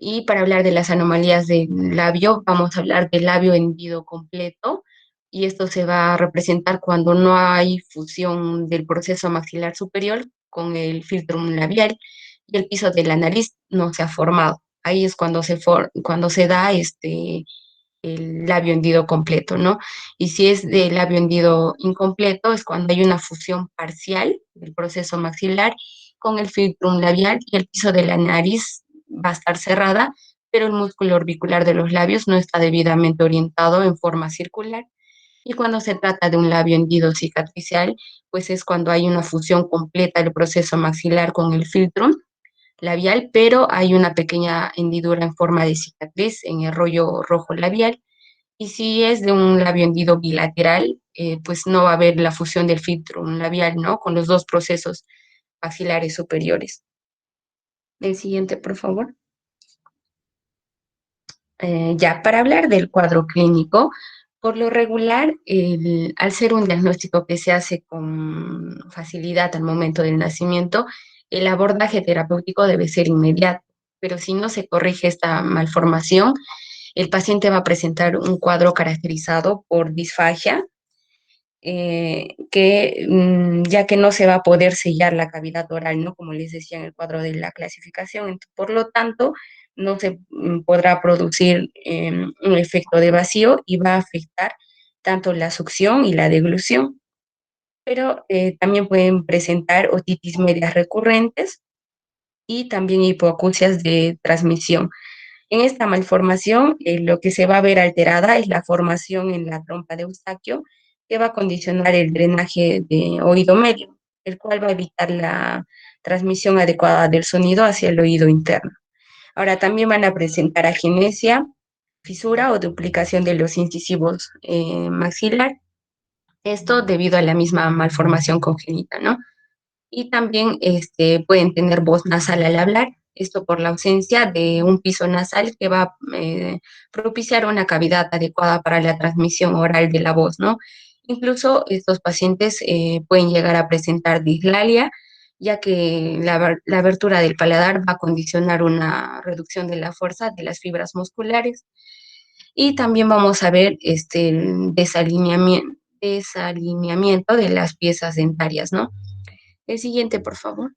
Y para hablar de las anomalías del labio, vamos a hablar del labio hendido completo, y esto se va a representar cuando no hay fusión del proceso maxilar superior con el filtrum labial y el piso de la nariz no se ha formado. Ahí es cuando se da el labio hendido completo, ¿no? Y si es de labio hendido incompleto, es cuando hay una fusión parcial del proceso maxilar con el filtrum labial y el piso de la nariz va a estar cerrada, pero el músculo orbicular de los labios no está debidamente orientado en forma circular. Y cuando se trata de un labio hendido cicatricial, pues es cuando hay una fusión completa del proceso maxilar con el filtrum labial, pero hay una pequeña hendidura en forma de cicatriz en el rollo rojo labial. Y si es de un labio hendido bilateral, pues no va a haber la fusión del filtrum labial, ¿no? Con los dos procesos maxilares superiores. El siguiente, por favor. Ya, para hablar del cuadro clínico, por lo regular, al ser un diagnóstico que se hace con facilidad al momento del nacimiento, el abordaje terapéutico debe ser inmediato, pero si no se corrige esta malformación, el paciente va a presentar un cuadro caracterizado por disfagia, ya que no se va a poder sellar la cavidad oral, ¿no? Como les decía en el cuadro de la clasificación. Por lo tanto, no se podrá producir un efecto de vacío y va a afectar tanto la succión y la deglución. Pero también pueden presentar otitis medias recurrentes y también hipoacusias de transmisión. En esta malformación, lo que se va a ver alterada es la formación en la trompa de Eustaquio, que va a condicionar el drenaje de oído medio, el cual va a evitar la transmisión adecuada del sonido hacia el oído interno. Ahora también van a presentar agenesia, fisura o duplicación de los incisivos maxilar, esto debido a la misma malformación congénita, ¿no? Y también pueden tener voz nasal al hablar, esto por la ausencia de un piso nasal que va a propiciar una cavidad adecuada para la transmisión oral de la voz, ¿no? Incluso estos pacientes pueden llegar a presentar dislalia, ya que la abertura del paladar va a condicionar una reducción de la fuerza de las fibras musculares. Y también vamos a ver el desalineamiento de las piezas dentarias, ¿no? El siguiente, por favor.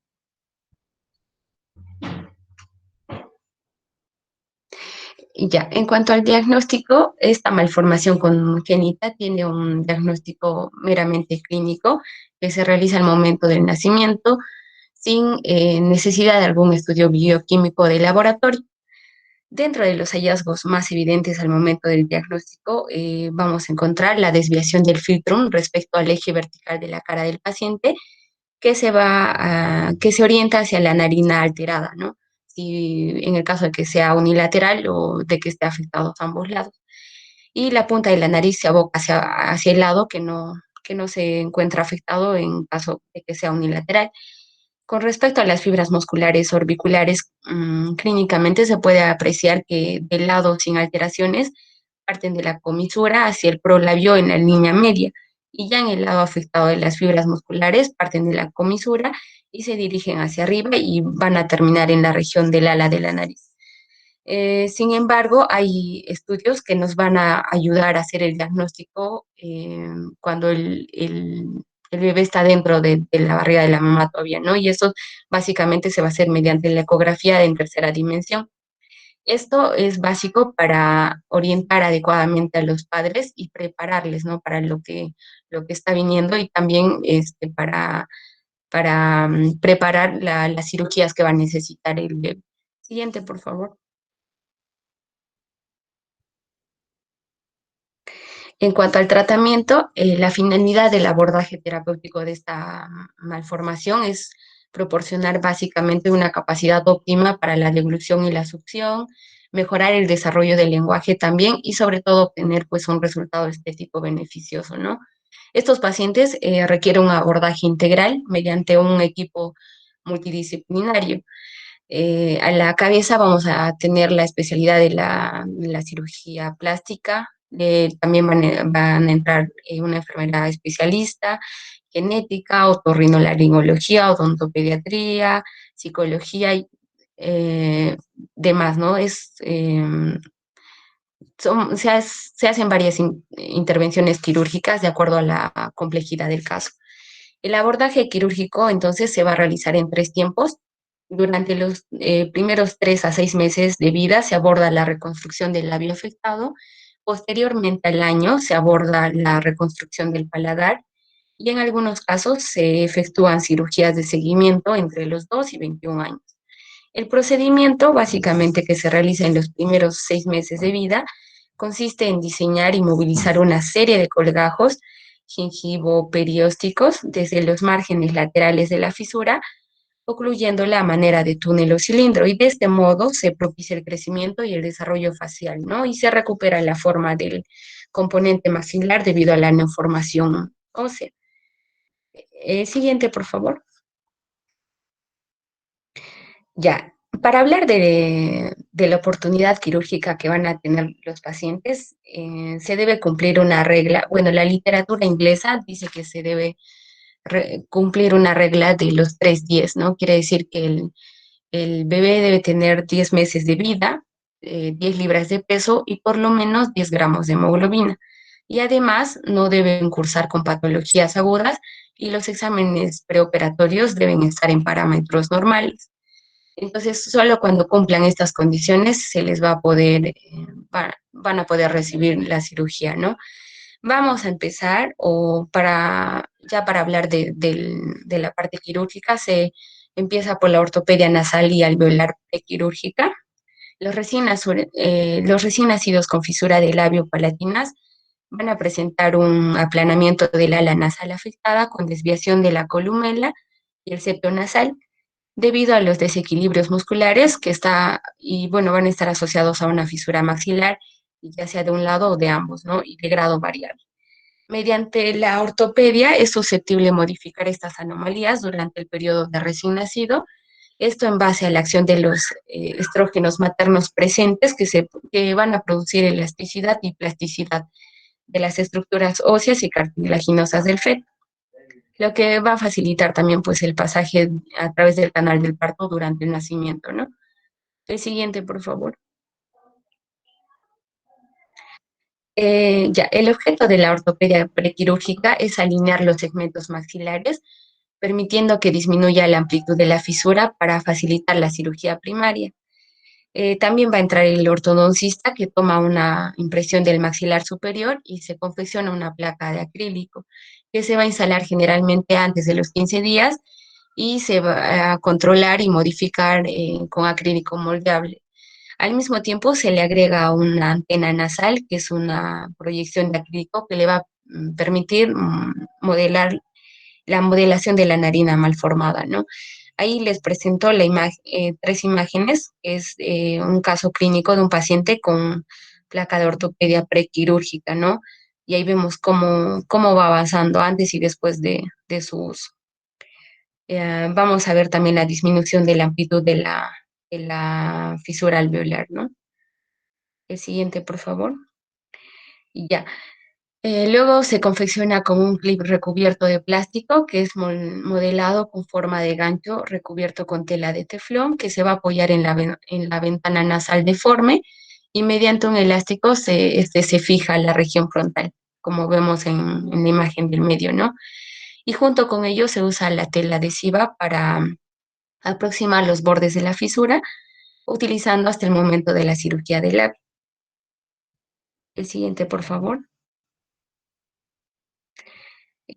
Y ya, en cuanto al diagnóstico, esta malformación congénita tiene un diagnóstico meramente clínico que se realiza al momento del nacimiento sin necesidad de algún estudio bioquímico de laboratorio. Dentro de los hallazgos más evidentes al momento del diagnóstico, vamos a encontrar la desviación del filtrum respecto al eje vertical de la cara del paciente, que se orienta hacia la narina alterada, ¿no? Si en el caso de que sea unilateral o de que esté afectados ambos lados. Y la punta de la nariz se aboca hacia el lado que no se encuentra afectado en caso de que sea unilateral. Con respecto a las fibras musculares orbiculares, clínicamente se puede apreciar que del lado sin alteraciones parten de la comisura hacia el prolabio en la línea media, y ya en el lado afectado de las fibras musculares parten de la comisura y se dirigen hacia arriba y van a terminar en la región del ala de la nariz. Sin embargo, hay estudios que nos van a ayudar a hacer el diagnóstico cuando el bebé está dentro de la barriga de la mamá todavía, ¿no? Y eso básicamente se va a hacer mediante la ecografía en tercera dimensión. Esto es básico para orientar adecuadamente a los padres y prepararles, ¿no? Para lo que está viniendo, y también para preparar las cirugías que va a necesitar el bebé. Siguiente, por favor. En cuanto al tratamiento, la finalidad del abordaje terapéutico de esta malformación es proporcionar básicamente una capacidad óptima para la deglución y la succión, mejorar el desarrollo del lenguaje también y sobre todo obtener pues un resultado estético beneficioso, ¿no? Estos pacientes requieren un abordaje integral mediante un equipo multidisciplinario. A la cabeza vamos a tener la especialidad de la cirugía plástica, también van a entrar una enfermera especialista, genética, otorrinolaringología, odontopediatría, psicología y demás, ¿no? Se hacen varias intervenciones quirúrgicas de acuerdo a la complejidad del caso. El abordaje quirúrgico entonces se va a realizar en 3 tiempos. Durante los primeros 3 a 6 meses de vida se aborda la reconstrucción del labio afectado. Posteriormente al año se aborda la reconstrucción del paladar y en algunos casos se efectúan cirugías de seguimiento entre los 2 y 21 años. El procedimiento, básicamente, que se realiza en los primeros 6 meses de vida, consiste en diseñar y movilizar una serie de colgajos gingivoperiósticos desde los márgenes laterales de la fisura, ocluyéndola a manera de túnel o cilindro, y de este modo se propicia el crecimiento y el desarrollo facial, ¿no? Y se recupera la forma del componente maxilar debido a la neoformación ósea. Siguiente, por favor. Ya, para hablar de la oportunidad quirúrgica que van a tener los pacientes, se debe cumplir una regla. Bueno, la literatura inglesa dice que se debe cumplir una regla de los 3-10, ¿no? Quiere decir que el bebé debe tener 10 meses de vida, 10 libras de peso y por lo menos 10 gramos de hemoglobina. Y además no deben cursar con patologías agudas y los exámenes preoperatorios deben estar en parámetros normales. Entonces, solo cuando cumplan estas condiciones se les va a poder, van a poder recibir la cirugía, ¿no? Vamos a empezar, ya para hablar de la parte quirúrgica, se empieza por la ortopedia nasal y alveolar prequirúrgica. Los recién nacidos con fisura de labio palatinas van a presentar un aplanamiento del ala nasal afectada con desviación de la columela y el septo nasal, debido a los desequilibrios musculares y bueno, van a estar asociados a una fisura maxilar, ya sea de un lado o de ambos, ¿no? Y de grado variable. Mediante la ortopedia es susceptible modificar estas anomalías durante el periodo de recién nacido, esto en base a la acción de los estrógenos maternos presentes que van a producir elasticidad y plasticidad de las estructuras óseas y cartilaginosas del feto, lo que va a facilitar también pues el pasaje a través del canal del parto durante el nacimiento, ¿no? El siguiente, por favor. El objeto de la ortopedia prequirúrgica es alinear los segmentos maxilares, permitiendo que disminuya la amplitud de la fisura para facilitar la cirugía primaria. También va a entrar el ortodoncista, que toma una impresión del maxilar superior y se confecciona una placa de acrílico, que se va a instalar generalmente antes de los 15 días y se va a controlar y modificar con acrílico moldeable. Al mismo tiempo se le agrega una antena nasal, que es una proyección de acrílico que le va a permitir modelar la modelación de la narina malformada, ¿no? Ahí les presento 3 imágenes. Es un caso clínico de un paciente con placa de ortopedia prequirúrgica, ¿no? Y ahí vemos cómo va avanzando antes y después de su uso. Vamos a ver también la disminución de la amplitud de la fisura alveolar, ¿no? El siguiente, por favor. Y ya. Luego se confecciona con un clip recubierto de plástico, que es modelado con forma de gancho recubierto con tela de teflón, que se va a apoyar en la ventana nasal deforme, y mediante un elástico se fija la región frontal, como vemos en la imagen del medio, ¿no? Y junto con ello se usa la tela adhesiva para aproximar los bordes de la fisura, utilizando hasta el momento de la cirugía del labio. El siguiente, por favor.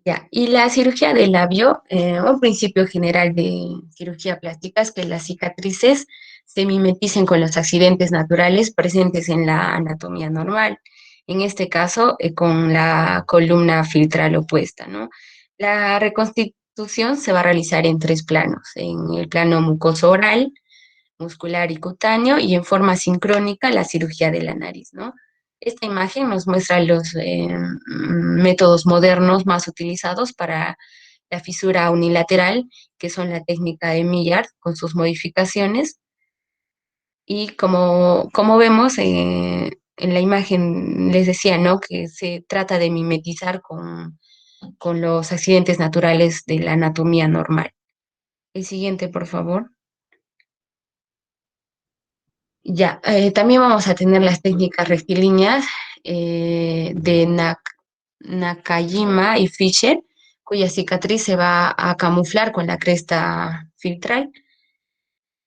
Ya, y la cirugía del labio, un principio general de cirugía plástica es que las cicatrices se mimeticen con los accidentes naturales presentes en la anatomía normal. En este caso, con la columna filtral opuesta, ¿no? La reconstitución se va a realizar en 3 planos: en el plano mucoso oral, muscular y cutáneo, y en forma sincrónica la cirugía de la nariz, ¿no? Esta imagen nos muestra los métodos modernos más utilizados para la fisura unilateral, que son la técnica de Millard con sus modificaciones. Y como vemos en la imagen, les decía, ¿no?, que se trata de mimetizar con los accidentes naturales de la anatomía normal. El siguiente, por favor. Ya, también vamos a tener las técnicas rectilíneas de Nakajima y Fisher, cuya cicatriz se va a camuflar con la cresta filtral.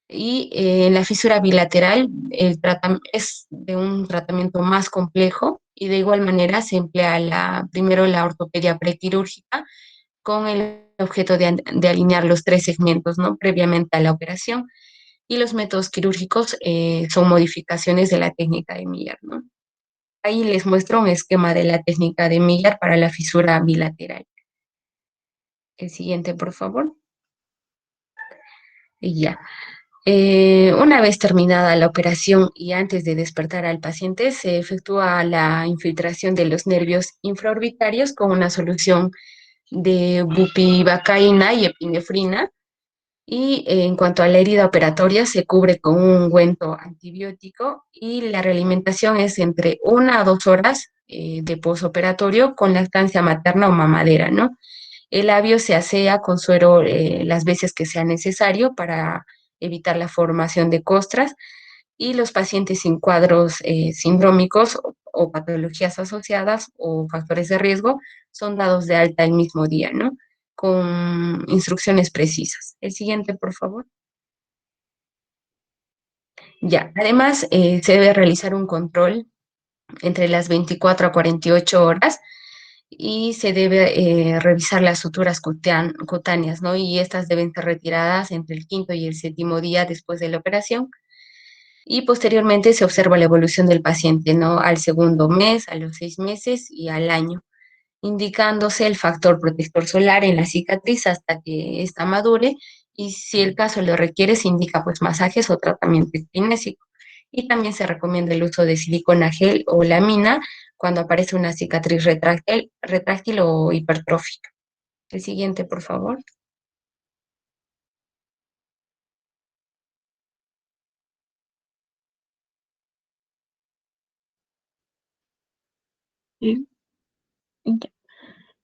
Y en la fisura bilateral es de un tratamiento más complejo, y de igual manera se emplea primero la ortopedia prequirúrgica con el objeto de alinear los 3 segmentos, ¿no?, previamente a la operación. y los métodos quirúrgicos son modificaciones de la técnica de Miller, ¿no? Ahí les muestro un esquema de la técnica de Miller para la fisura bilateral. El siguiente, por favor. Y ya. Una vez terminada la operación y antes de despertar al paciente, se efectúa la infiltración de los nervios infraorbitarios con una solución de bupivacaína y epinefrina. Y en cuanto a la herida operatoria, se cubre con un ungüento antibiótico y la realimentación es entre 1 a 2 horas de posoperatorio con lactancia materna o mamadera, ¿no? El labio se asea con suero las veces que sea necesario para evitar la formación de costras y los pacientes sin cuadros sindrómicos o patologías asociadas o factores de riesgo son dados de alta el mismo día, ¿no? Con instrucciones precisas. El siguiente, por favor. Ya, además se debe realizar un control entre las 24 a 48 horas y se debe revisar las suturas cutáneas, ¿no? Y estas deben ser retiradas entre el 5.º y el 7.º día después de la operación. Y posteriormente se observa la evolución del paciente, ¿no? Al 2.º mes, a los 6 meses y al año, indicándose el factor protector solar en la cicatriz hasta que ésta madure y si el caso lo requiere se indica pues masajes o tratamiento espinésico. Y también se recomienda el uso de silicona gel o lámina cuando aparece una cicatriz retráctil o hipertrófica. El siguiente, por favor. Bien, ya.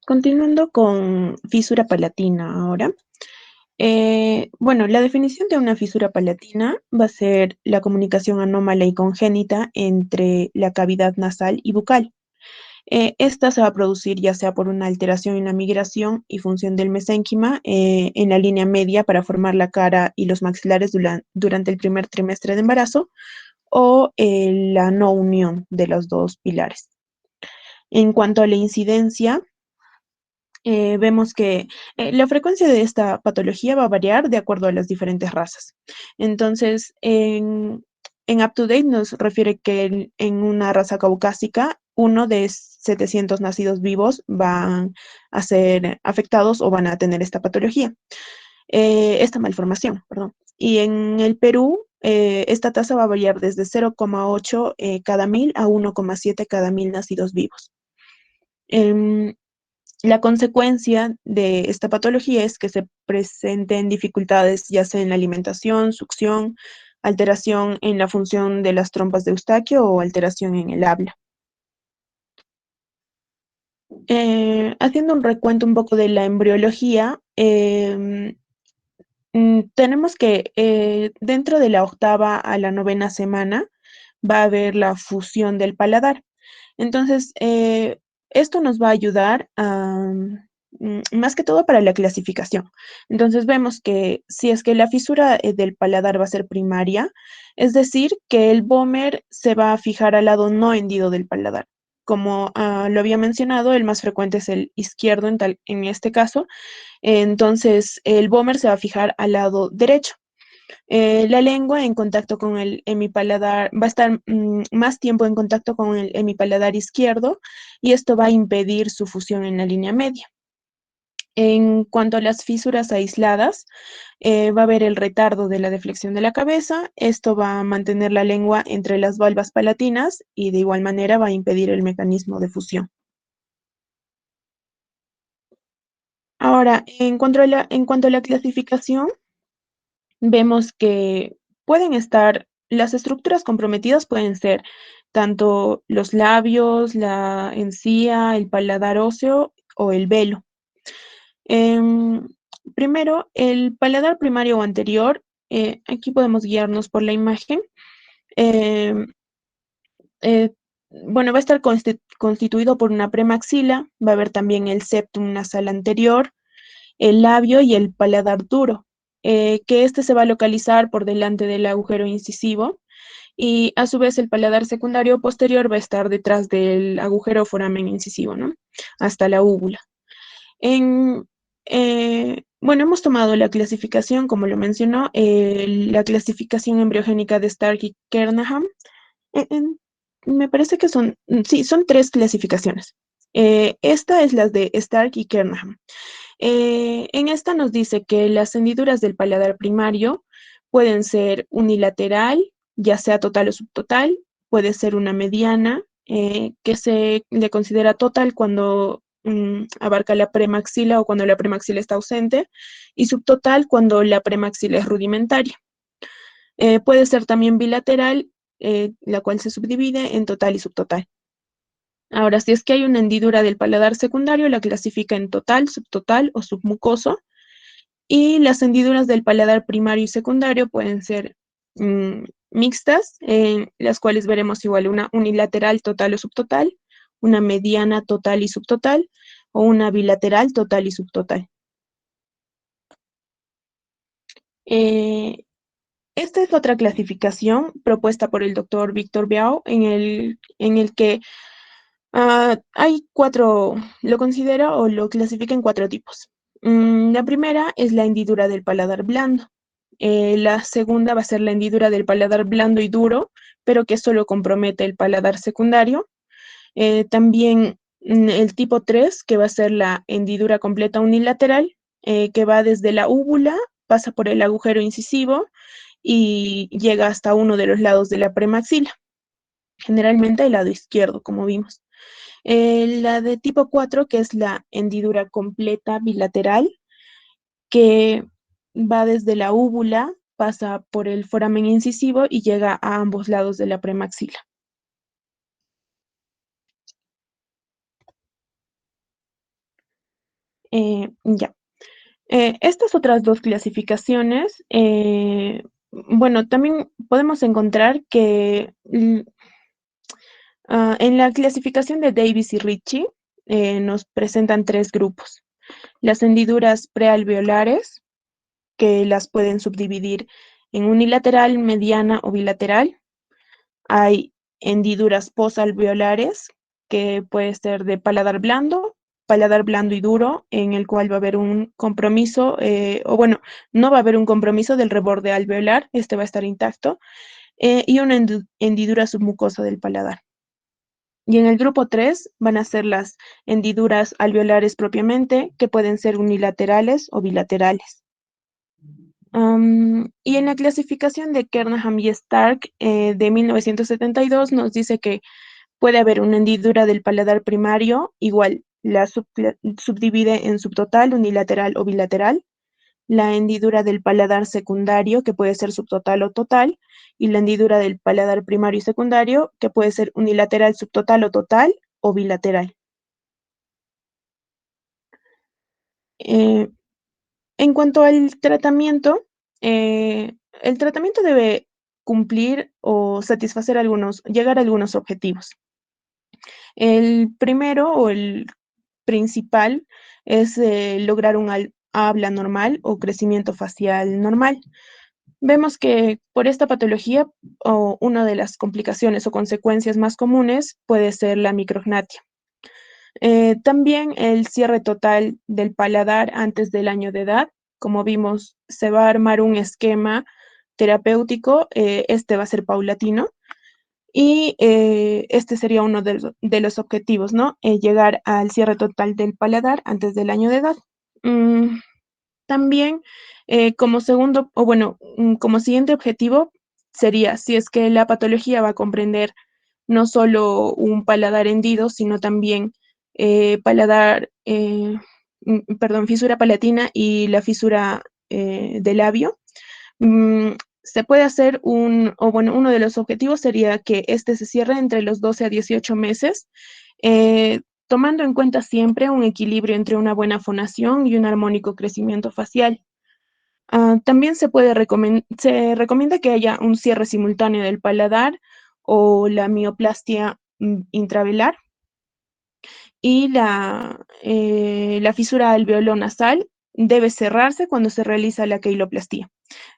Continuando con fisura palatina ahora. Bueno, la definición de una fisura palatina va a ser la comunicación anómala y congénita entre la cavidad nasal y bucal. Esta se va a producir ya sea por una alteración en la migración y función del mesénquima en la línea media para formar la cara y los maxilares durante el primer trimestre de embarazo o la no unión de los dos pilares. En cuanto a la incidencia, vemos que la frecuencia de esta patología va a variar de acuerdo a las diferentes razas. Entonces, en UpToDate nos refiere que en una raza caucásica, 1 de 700 nacidos vivos van a ser afectados o van a tener esta patología, esta malformación, perdón. Y en el Perú, esta tasa va a variar desde 0,8 cada 1000 a 1,7 cada 1000 nacidos vivos. La consecuencia de esta patología es que se presenten dificultades ya sea en la alimentación, succión, alteración en la función de las trompas de Eustaquio o alteración en el habla. Haciendo un recuento un poco de la embriología, tenemos que dentro de la 8ª a la 9ª semana va a haber la fusión del paladar. Entonces, esto nos va a ayudar más que todo para la clasificación. Entonces, vemos que si es que la fisura del paladar va a ser primaria, es decir, que el vómer se va a fijar al lado no hendido del paladar. Como lo había mencionado, el más frecuente es el izquierdo en este caso. Entonces, el vómer se va a fijar al lado derecho. La lengua en contacto con el hemipaladar va a estar más tiempo en contacto con el hemipaladar izquierdo y esto va a impedir su fusión en la línea media. En cuanto a las fisuras aisladas, va a haber el retardo de la deflexión de la cabeza. Esto va a mantener la lengua entre las valvas palatinas y de igual manera va a impedir el mecanismo de fusión. Ahora, en cuanto a la clasificación, vemos que pueden estar, las estructuras comprometidas pueden ser tanto los labios, la encía, el paladar óseo o el velo. Primero, el paladar primario o anterior, aquí podemos guiarnos por la imagen. Em, eh, bueno, va a estar constituido por una premaxila, va a haber también el septum nasal anterior, el labio y el paladar duro, que este se va a localizar por delante del agujero incisivo y a su vez el paladar secundario posterior va a estar detrás del agujero foramen incisivo, ¿no? Hasta la úvula. Bueno, hemos tomado la clasificación, como lo mencionó, la clasificación embriogénica de Stark y Kernaham. Me parece que sí, son 3 clasificaciones. Esta es la de Stark y Kernaham. En esta nos dice que las hendiduras del paladar primario pueden ser unilateral, ya sea total o subtotal, puede ser una mediana, que se le considera total cuando abarca la premaxila o cuando la premaxila está ausente, y subtotal cuando la premaxila es rudimentaria. Puede ser también bilateral, la cual se subdivide en total y subtotal. Ahora, si es que hay una hendidura del paladar secundario, la clasifica en total, subtotal o submucoso. Y las hendiduras del paladar primario y secundario pueden ser mixtas, en las cuales veremos igual una unilateral total o subtotal, una mediana total y subtotal, o una bilateral total y subtotal. Esta es otra clasificación propuesta por el doctor Víctor Biao, en el que hay 4, lo considera o lo clasifica en 4 tipos. La primera es la hendidura del paladar blando. La segunda va a ser la hendidura del paladar blando y duro, pero que solo compromete el paladar secundario. También el tipo 3, que va a ser la hendidura completa unilateral, que va desde la úvula, pasa por el agujero incisivo y llega hasta uno de los lados de la premaxila, generalmente el lado izquierdo, como vimos. La de tipo 4, que es la hendidura completa bilateral, que va desde la úvula, pasa por el foramen incisivo y llega a ambos lados de la premaxila. Ya. Estas otras 2 clasificaciones, bueno, también podemos encontrar que en la clasificación de Davis y Ritchie nos presentan 3 grupos. Las hendiduras prealveolares, que las pueden subdividir en unilateral, mediana o bilateral. Hay hendiduras posalveolares, que puede ser de paladar blando y duro, en el cual va a haber un compromiso, o bueno, no va a haber un compromiso del reborde alveolar, este va a estar intacto, y una hendidura submucosa del paladar. Y en el grupo 3 van a ser las hendiduras alveolares propiamente, que pueden ser unilaterales o bilaterales. Y en la clasificación de Kernaham y Stark de 1972 nos dice que puede haber una hendidura del paladar primario, igual la subdivide en subtotal, unilateral o bilateral. La hendidura del paladar secundario, que puede ser subtotal o total, y la hendidura del paladar primario y secundario, que puede ser unilateral, subtotal o total, o bilateral. En cuanto al tratamiento, el tratamiento debe cumplir o satisfacer llegar a algunos objetivos. El primero o el principal es lograr un habla normal o crecimiento facial normal. Vemos que por esta patología, una de las complicaciones o consecuencias más comunes puede ser la micrognatia. También el cierre total del paladar antes del año de edad. Como vimos, se va a armar un esquema terapéutico, este va a ser paulatino, y este sería uno de los objetivos, ¿no? Llegar al cierre total del paladar antes del año de edad. También, como segundo, o bueno, como siguiente objetivo sería, si es que la patología va a comprender no solo un paladar hendido, sino también fisura palatina y la fisura del labio. Se puede hacer uno de los objetivos sería que este se cierre entre los 12 a 18 meses, tomando en cuenta siempre un equilibrio entre una buena fonación y un armónico crecimiento facial. También se recomienda que haya un cierre simultáneo del paladar o la mioplastia intravelar, y la fisura alveolo-nasal debe cerrarse cuando se realiza la queiloplastía.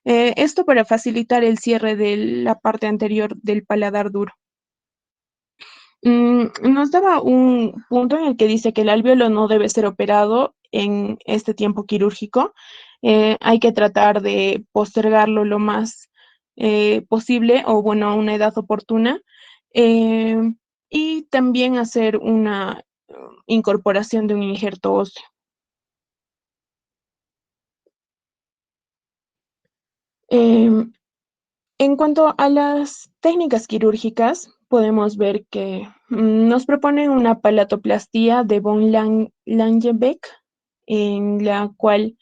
Esto para facilitar el cierre de la parte anterior del paladar duro. Nos daba un punto en el que dice que el alveolo no debe ser operado en este tiempo quirúrgico. Hay que tratar de postergarlo lo más posible o bueno, a una edad oportuna. eh, y también hacer una incorporación de un injerto óseo. En cuanto a las técnicas quirúrgicas, podemos ver que nos proponen una palatoplastía de von Langenbeck, en la cual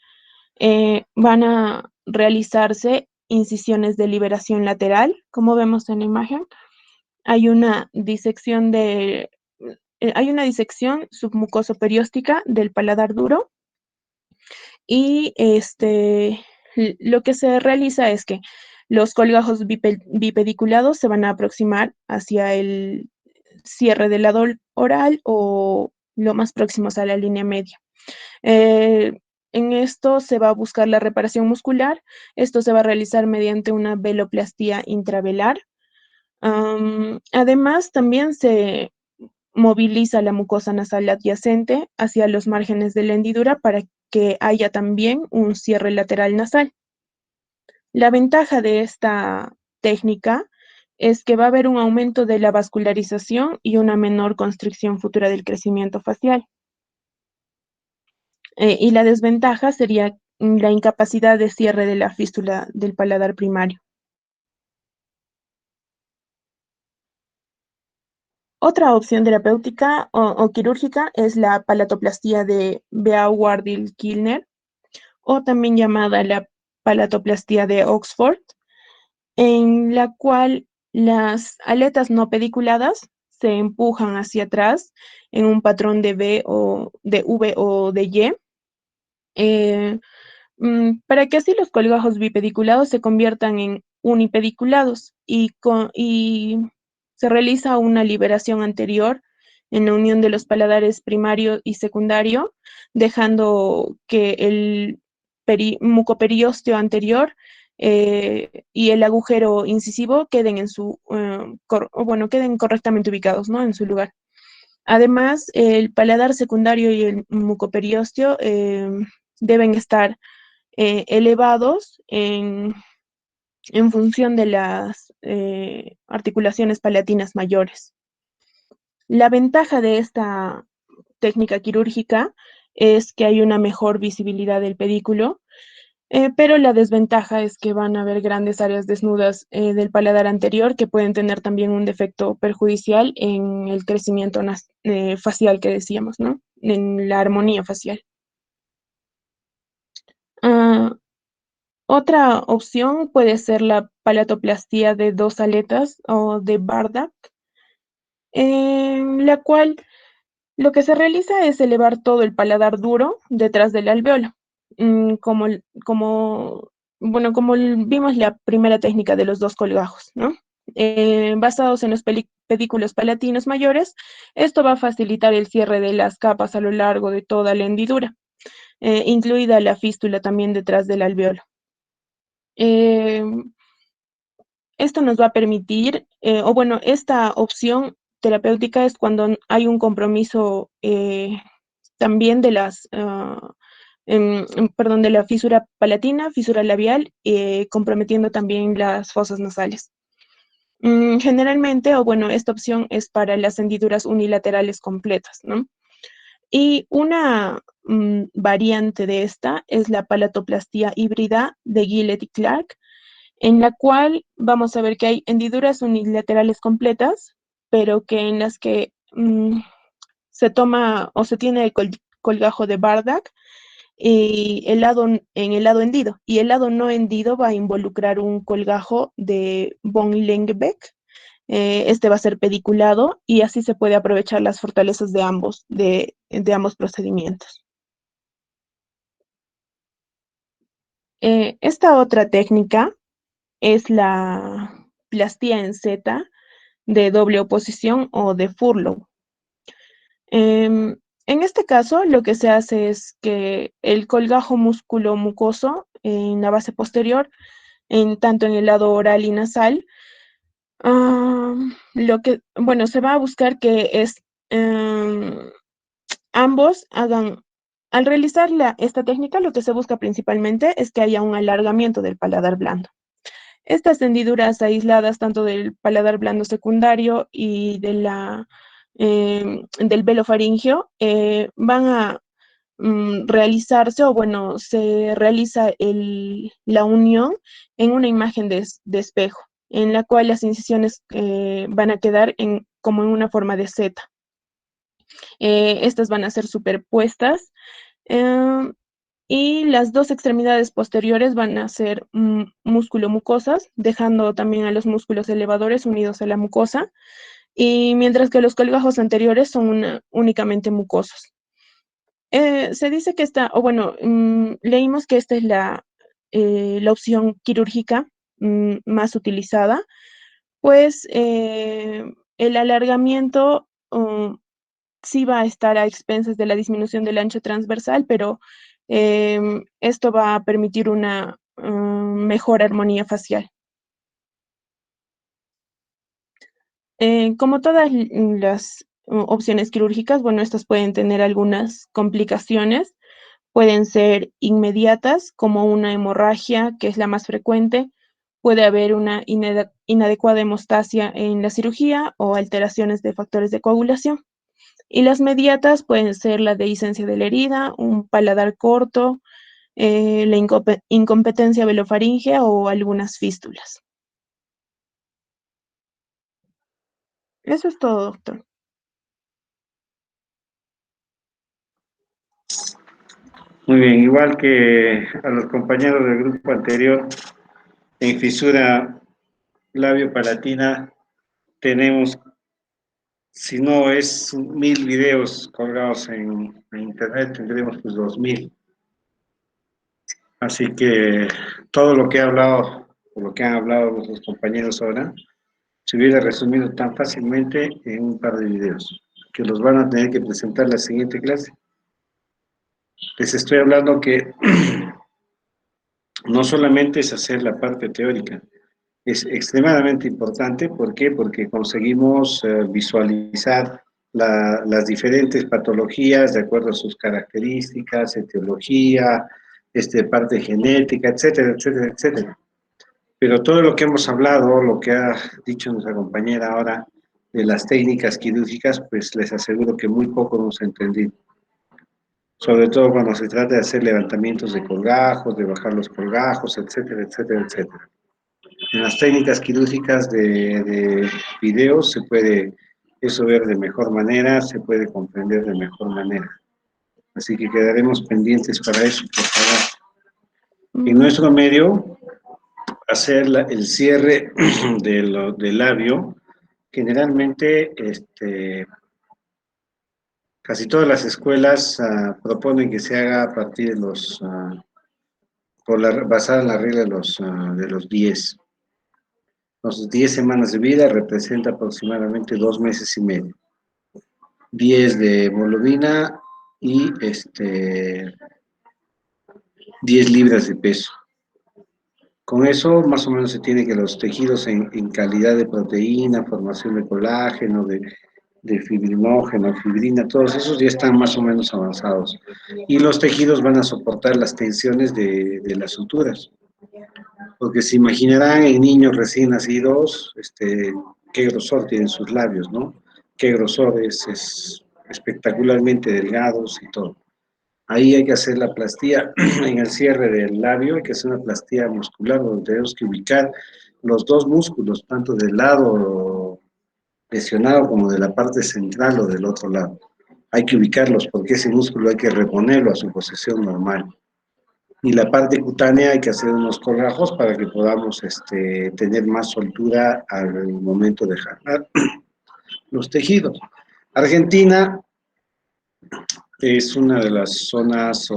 van a realizarse incisiones de liberación lateral, como vemos en la imagen. Hay una disección hay una disección submucoso-perióstica del paladar duro y lo que se realiza es que los colgajos bipediculados se van a aproximar hacia el cierre del lado oral o lo más próximos a la línea media. En esto se va a buscar la reparación muscular. Esto se va a realizar mediante una veloplastía intravelar. Además, también se moviliza la mucosa nasal adyacente hacia los márgenes de la hendidura para que haya también un cierre lateral nasal. La ventaja de esta técnica es que va a haber un aumento de la vascularización y una menor constricción futura del crecimiento facial. Y la desventaja sería la incapacidad de cierre de la fístula del paladar primario. Otra opción terapéutica o quirúrgica es la palatoplastía de Beau-Wardil-Kilner, o también llamada la palatoplastía de Oxford, en la cual las aletas no pediculadas se empujan hacia atrás en un patrón de V o de Y, para que así los colgajos bipediculados se conviertan en unipediculados y se realiza una liberación anterior en la unión de los paladares primario y secundario, dejando que el mucoperiósteo anterior y el agujero incisivo queden queden correctamente ubicados, ¿no? En su lugar. Además, el paladar secundario y el mucoperiósteo deben estar elevados en función de las articulaciones palatinas mayores. La ventaja de esta técnica quirúrgica es que hay una mejor visibilidad del pedículo, pero la desventaja es que van a haber grandes áreas desnudas del paladar anterior que pueden tener también un defecto perjudicial en el crecimiento facial que decíamos, ¿no? En la armonía facial. Otra opción puede ser la palatoplastía de dos aletas o de Bardak, en la cual lo que se realiza es elevar todo el paladar duro detrás del alveolo, como vimos la primera técnica de los dos colgajos, ¿no? Basados en los pedículos palatinos mayores, esto va a facilitar el cierre de las capas a lo largo de toda la hendidura, incluida la fístula también detrás del alveolo. Esto nos va a permitir, esta opción terapéutica es cuando hay un compromiso también de de la fisura palatina, fisura labial, comprometiendo también las fosas nasales. Generalmente, esta opción es para las hendiduras unilaterales completas, ¿no? Y una variante de esta es la palatoplastía híbrida de Gillett y Clark, en la cual vamos a ver que hay hendiduras unilaterales completas, pero que en las que se toma o se tiene el colgajo de Bardak y en el lado hendido, y el lado no hendido va a involucrar un colgajo de von Langenbeck. Este va a ser pediculado y así se puede aprovechar las fortalezas de ambos procedimientos. Esta otra técnica es la plastía en Z de doble oposición o de Furlow. En este caso, lo que se hace es que el colgajo músculo-mucoso en la base posterior, tanto en el lado oral y nasal, se va a buscar que ambos hagan Al realizar esta técnica, lo que se busca principalmente es que haya un alargamiento del paladar blando. Estas hendiduras aisladas tanto del paladar blando secundario y del velo faríngeo van a realizarse, o bueno, se realiza la unión en una imagen de espejo, en la cual las incisiones van a quedar como en una forma de Z. Estas van a ser superpuestas y las dos extremidades posteriores van a ser músculo-mucosas, dejando también a los músculos elevadores unidos a la mucosa, y mientras que los colgajos anteriores son únicamente mucosos. Se dice que leímos que esta es la opción quirúrgica más utilizada, pues el alargamiento sí va a estar a expensas de la disminución del ancho transversal, pero esto va a permitir una mejor armonía facial. Como todas las opciones quirúrgicas, bueno, estas pueden tener algunas complicaciones, pueden ser inmediatas, como una hemorragia, que es la más frecuente, puede haber una inadecuada hemostasia en la cirugía o alteraciones de factores de coagulación. Y las mediatas pueden ser la dehiscencia de la herida, un paladar corto, la incompetencia velofaríngea o algunas fístulas. Eso es todo, doctor. Muy bien, igual que a los compañeros del grupo anterior, en fisura labio-palatina tenemos, si no es 1000 videos colgados en internet, tendremos pues 2000. Así que todo lo que he hablado, o lo que han hablado los compañeros ahora, se hubiera resumido tan fácilmente en un par de videos, que los van a tener que presentar la siguiente clase. Les estoy hablando que no solamente es hacer la parte teórica, es extremadamente importante. ¿Por qué? Porque conseguimos visualizar las diferentes patologías de acuerdo a sus características, etiología, parte genética, etcétera, etcétera, etcétera. Pero todo lo que hemos hablado, lo que ha dicho nuestra compañera ahora de las técnicas quirúrgicas, pues les aseguro que muy poco hemos entendido. Sobre todo cuando se trata de hacer levantamientos de colgajos, de bajar los colgajos, etcétera, etcétera, etcétera. En las técnicas quirúrgicas de videos se puede eso ver de mejor manera, se puede comprender de mejor manera. Así que quedaremos pendientes para eso, por favor. En nuestro medio, hacer el cierre del labio, generalmente casi todas las escuelas proponen que se haga a partir de basada en la regla de los 10. Los 10 semanas de vida representa aproximadamente 2 meses y medio. 10 de hemoglobina y 10 libras de peso. Con eso, más o menos se tiene que los tejidos en calidad de proteína, formación de colágeno, de fibrinógeno, fibrina, todos esos ya están más o menos avanzados. Y los tejidos van a soportar las tensiones de las suturas. Porque se imaginarán en niños recién nacidos, qué grosor tienen sus labios, ¿no? Qué grosor es espectacularmente delgados y todo. Ahí hay que hacer la plastía en el cierre del labio, hay que hacer una plastía muscular donde tenemos que ubicar los dos músculos, tanto del lado lesionado como de la parte central o del otro lado. Hay que ubicarlos porque ese músculo hay que reponerlo a su posición normal. Y la parte cutánea hay que hacer unos colgajos para que podamos tener más soltura al momento de jalar los tejidos. Argentina es una de las zonas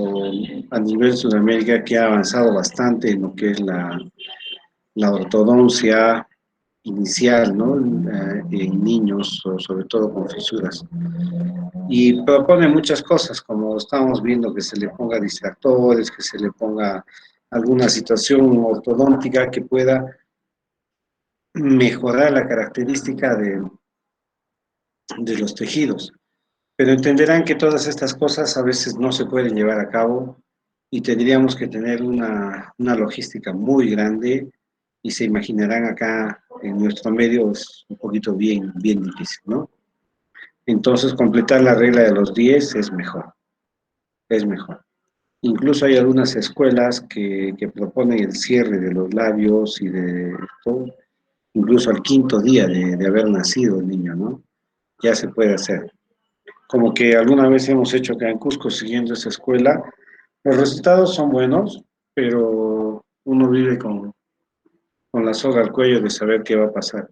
a nivel Sudamérica que ha avanzado bastante en lo que es la ortodoncia inicial, ¿no? En niños, sobre todo con fisuras. Y propone muchas cosas, como estamos viendo, que se le ponga distractores, que se le ponga alguna situación ortodóntica que pueda mejorar la característica de los tejidos. Pero entenderán que todas estas cosas a veces no se pueden llevar a cabo y tendríamos que tener una logística muy grande y se imaginarán acá en nuestro medio es un poquito bien difícil, ¿no? Entonces completar la regla de los 10 es mejor, es mejor. Incluso hay algunas escuelas que proponen el cierre de los labios y de todo, incluso al quinto día de haber nacido el niño, ¿no? Ya se puede hacer. Como que alguna vez hemos hecho acá en Cusco siguiendo esa escuela, los resultados son buenos, pero uno vive con la soga al cuello de saber qué va a pasar.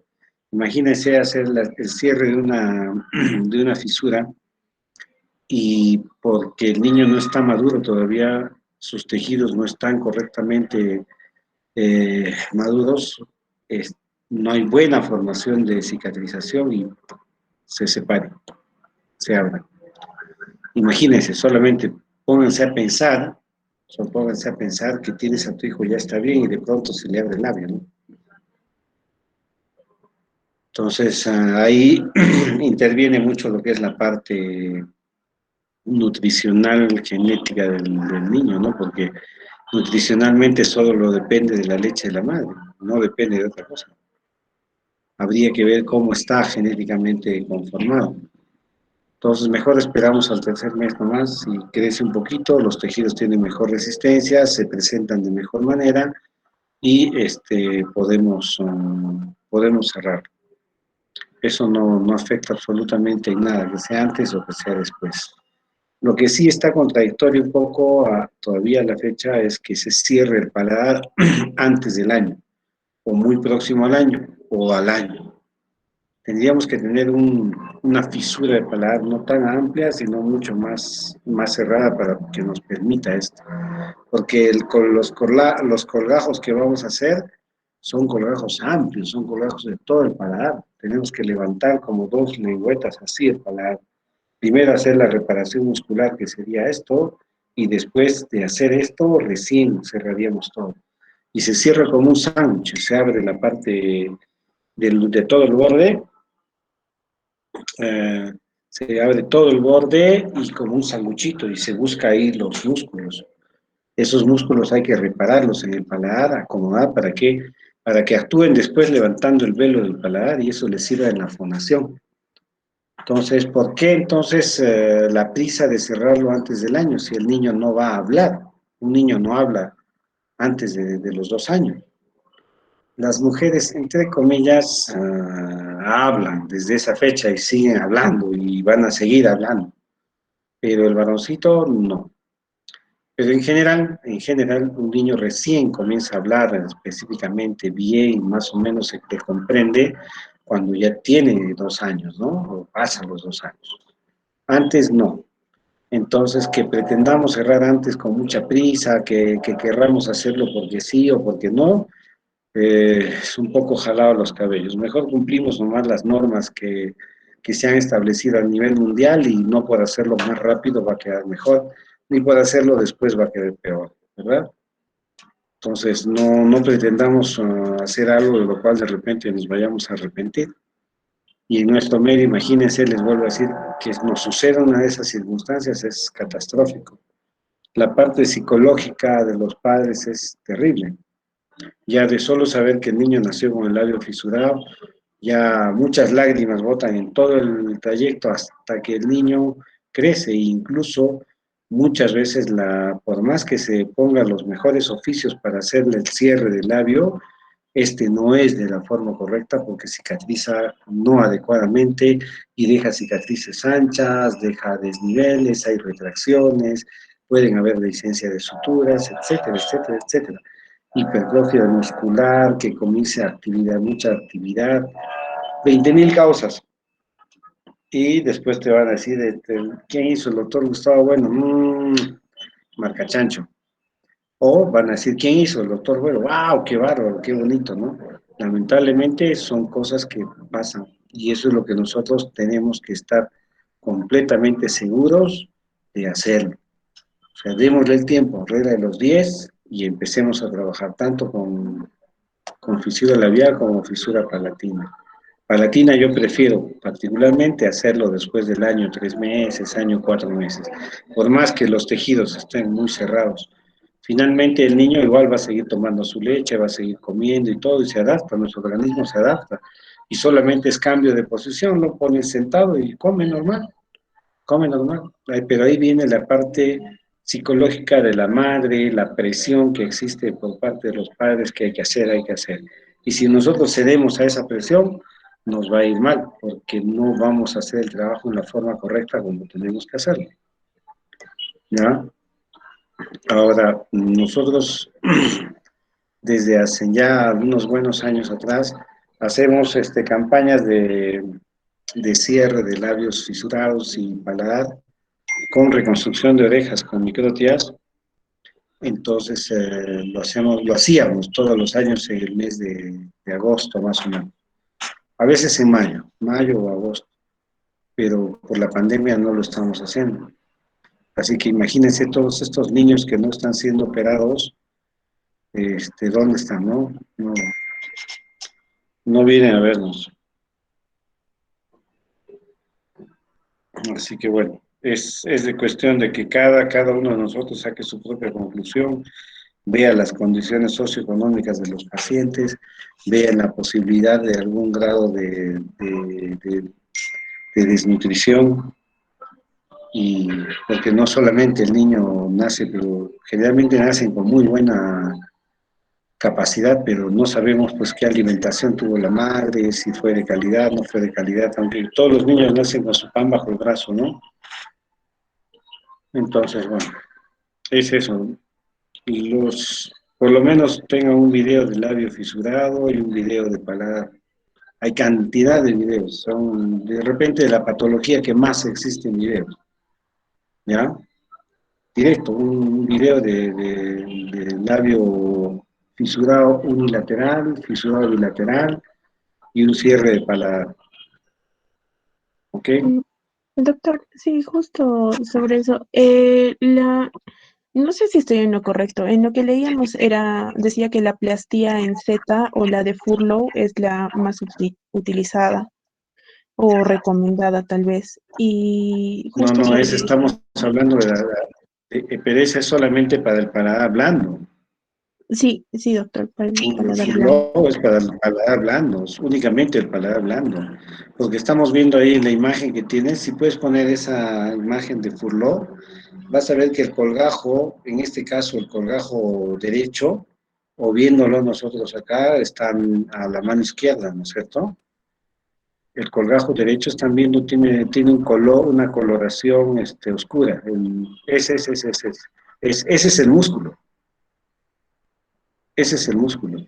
Imagínense hacer el cierre de una fisura y porque el niño no está maduro todavía, sus tejidos no están correctamente maduros, no hay buena formación de cicatrización y se separa, se abre. Imagínense, solamente pónganse a pensar, pónganse a pensar que tienes a tu hijo ya está bien y de pronto se le abre el labio, ¿no? Entonces ahí interviene mucho lo que es la parte nutricional, genética del niño, ¿no? Porque nutricionalmente solo lo depende de la leche de la madre, no depende de otra cosa. Habría que ver cómo está genéticamente conformado. Entonces, mejor esperamos al tercer mes nomás y crece un poquito, los tejidos tienen mejor resistencia, se presentan de mejor manera y podemos cerrar. Eso no afecta absolutamente en nada, que sea antes o que sea después. Lo que sí está contradictorio un poco todavía a la fecha es que se cierre el paladar antes del año, o muy próximo al año, o al año. Tendríamos que tener una fisura de paladar no tan amplia, sino mucho más cerrada para que nos permita esto. Porque los colgajos que vamos a hacer son colgajos amplios, son colgajos de todo el paladar. Tenemos que levantar como 2 lengüetas así el paladar. Primero hacer la reparación muscular, que sería esto, y después de hacer esto, recién cerraríamos todo. Y se cierra como un sándwich, se abre la parte de todo el borde, se abre todo el borde y como un sanguchito y se busca ahí los músculos. Esos músculos hay que repararlos en el paladar, acomodar para que actúen después levantando el velo del paladar y eso les sirva en la fonación. Entonces, ¿por qué entonces la prisa de cerrarlo antes del año si el niño no va a hablar? Un niño no habla antes de los 2 años. Las mujeres, entre comillas, hablan desde esa fecha y siguen hablando y van a seguir hablando, pero el varoncito no. Pero en general, un niño recién comienza a hablar específicamente bien, más o menos se te comprende cuando ya tiene 2 años, ¿no? O pasan los 2 años. Antes no. Entonces, que pretendamos cerrar antes con mucha prisa, que querramos hacerlo porque sí o porque no, es un poco jalado los cabellos. Mejor cumplimos nomás las normas que se han establecido a nivel mundial y no por hacerlo más rápido va a quedar mejor, ni por hacerlo después va a quedar peor, ¿verdad? Entonces, no pretendamos hacer algo de lo cual de repente nos vayamos a arrepentir. Y en nuestro medio, imagínense, les vuelvo a decir, que nos suceda una de esas circunstancias es catastrófico. La parte psicológica de los padres es terrible. Ya de solo saber que el niño nació con el labio fisurado, ya muchas lágrimas botan en todo el trayecto hasta que el niño crece e incluso muchas veces por más que se pongan los mejores oficios para hacerle el cierre del labio, este no es de la forma correcta porque cicatriza no adecuadamente y deja cicatrices anchas, deja desniveles, hay retracciones, pueden haber licencia de suturas, etcétera, etcétera, etcétera. Hipertrofia muscular, que comience actividad, mucha actividad, 20.000 causas. Y después te van a decir, ¿quién hizo el doctor Gustavo? Bueno, marca chancho. O van a decir, ¿quién hizo el doctor? Bueno, wow, qué bárbaro, qué bonito, ¿no? Lamentablemente son cosas que pasan y eso es lo que nosotros tenemos que estar completamente seguros de hacerlo. O sea, démosle el tiempo, regla de los 10 y empecemos a trabajar tanto con fisura labial como fisura palatina. Palatina yo prefiero particularmente hacerlo después del año 3 meses, año 4 meses, por más que los tejidos estén muy cerrados. Finalmente el niño igual va a seguir tomando su leche, va a seguir comiendo y todo, y se adapta, nuestro organismo se adapta. Y solamente es cambio de posición, lo pones sentado y come normal. Pero ahí viene la parte psicológica de la madre, la presión que existe por parte de los padres que hay que hacer, hay que hacer. Y si nosotros cedemos a esa presión, nos va a ir mal, porque no vamos a hacer el trabajo en la forma correcta como tenemos que hacerlo. ¿Ya? Ahora, nosotros desde hace ya unos buenos años atrás hacemos campañas de cierre de labios fisurados y paladar con reconstrucción de orejas con microtías. Entonces lo hacíamos todos los años en el mes de agosto más o menos. A veces en mayo o agosto, pero por la pandemia no lo estamos haciendo. Así que imagínense todos estos niños que no están siendo operados, ¿dónde están? No vienen a vernos. Así que bueno, es de cuestión de que cada uno de nosotros saque su propia conclusión, vea las condiciones socioeconómicas de los pacientes, vea la posibilidad de algún grado de desnutrición, y porque no solamente el niño nace, pero generalmente nacen con muy buena capacidad, pero no sabemos pues qué alimentación tuvo la madre, si fue de calidad, no fue de calidad, aunque todos los niños nacen con su pan bajo el brazo, ¿no? Entonces, bueno, es eso. Y por lo menos tengan un video de labio fisurado y un video de paladar. Hay cantidad de videos, son de repente la patología que más existe en videos, ¿ya? Directo, un video de labio fisurado unilateral, fisurado bilateral y un cierre de paladar, ¿ok? Doctor, sí, justo sobre eso. No sé si estoy en lo correcto. En lo que leíamos decía que la plastía en Z o la de Furlow es la más utilizada o recomendada tal vez. Y justo No, sobre ese estamos hablando pero ese es solamente para el paladar blando. sí, doctor, para el El paladar blando. Furlow es para el paladar blando, es únicamente el paladar blando. Porque estamos viendo ahí la imagen que tienes, si puedes poner esa imagen de Furlow, vas a ver que el colgajo, en este caso el colgajo derecho, o viéndolo nosotros acá, están a la mano izquierda, ¿no es cierto? El colgajo derecho están viendo, tiene un color, una coloración oscura. Ese es el músculo. Ese es el músculo.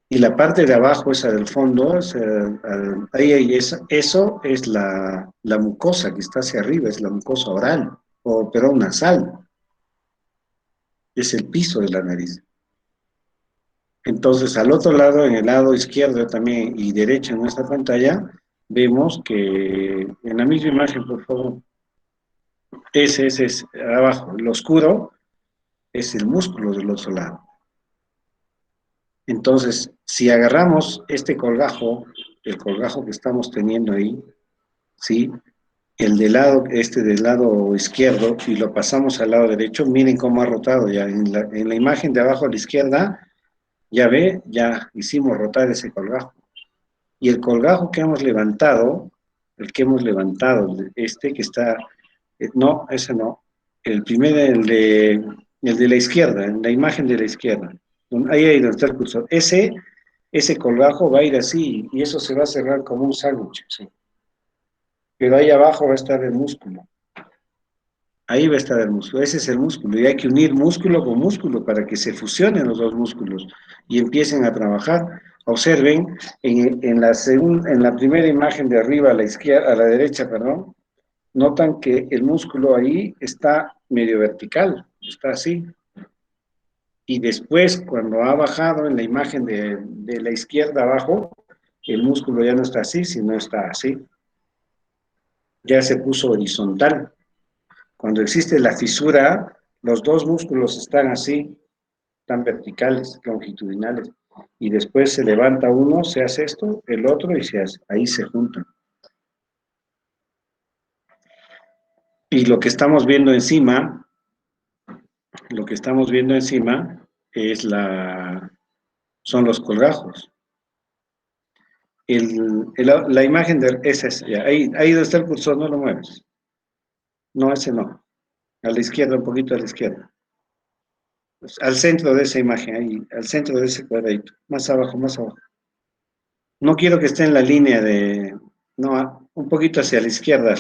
Y la parte de abajo, esa del fondo, eso es la mucosa que está hacia arriba, es la mucosa oral, perdón, nasal. Es el piso de la nariz. Entonces, al otro lado, en el lado izquierdo también y derecho en nuestra pantalla, vemos que, en la misma imagen, por favor, ese es abajo, el oscuro es el músculo del otro lado. Entonces, si agarramos este colgajo, el colgajo que estamos teniendo ahí, ¿sí? El del lado izquierdo, y lo pasamos al lado derecho, miren cómo ha rotado ya. En la imagen de abajo a la izquierda, ya hicimos rotar ese colgajo. Y el colgajo que hemos levantado, que está, no, ese no, el primero, el de la izquierda, en la imagen de la izquierda, ahí donde está el cursor, ese colgajo va a ir así, y eso se va a cerrar como un sándwich, ¿sí? Pero ahí abajo va a estar el músculo. Ahí va a estar el músculo, ese es el músculo, y hay que unir músculo con músculo para que se fusionen los dos músculos y empiecen a trabajar. Observen, en la primera imagen de arriba a la izquierda, a la derecha, perdón, notan que el músculo ahí está medio vertical, está así. Y después, cuando ha bajado en la imagen de la izquierda abajo, el músculo ya no está así, sino está así. Ya se puso horizontal. Cuando existe la fisura, los dos músculos están así, están verticales, longitudinales. Y después se levanta uno, se hace esto, el otro y se hace. Ahí se juntan. Y lo que estamos viendo encima, es son los colgajos. La imagen de esa es, ya, ahí donde está el cursor, no lo mueves. No, ese no. A la izquierda, un poquito a la izquierda. Pues, al centro de esa imagen, ahí, al centro de ese cuadradito. Más abajo, más abajo. No quiero que esté en la línea de... No, un poquito hacia la izquierda.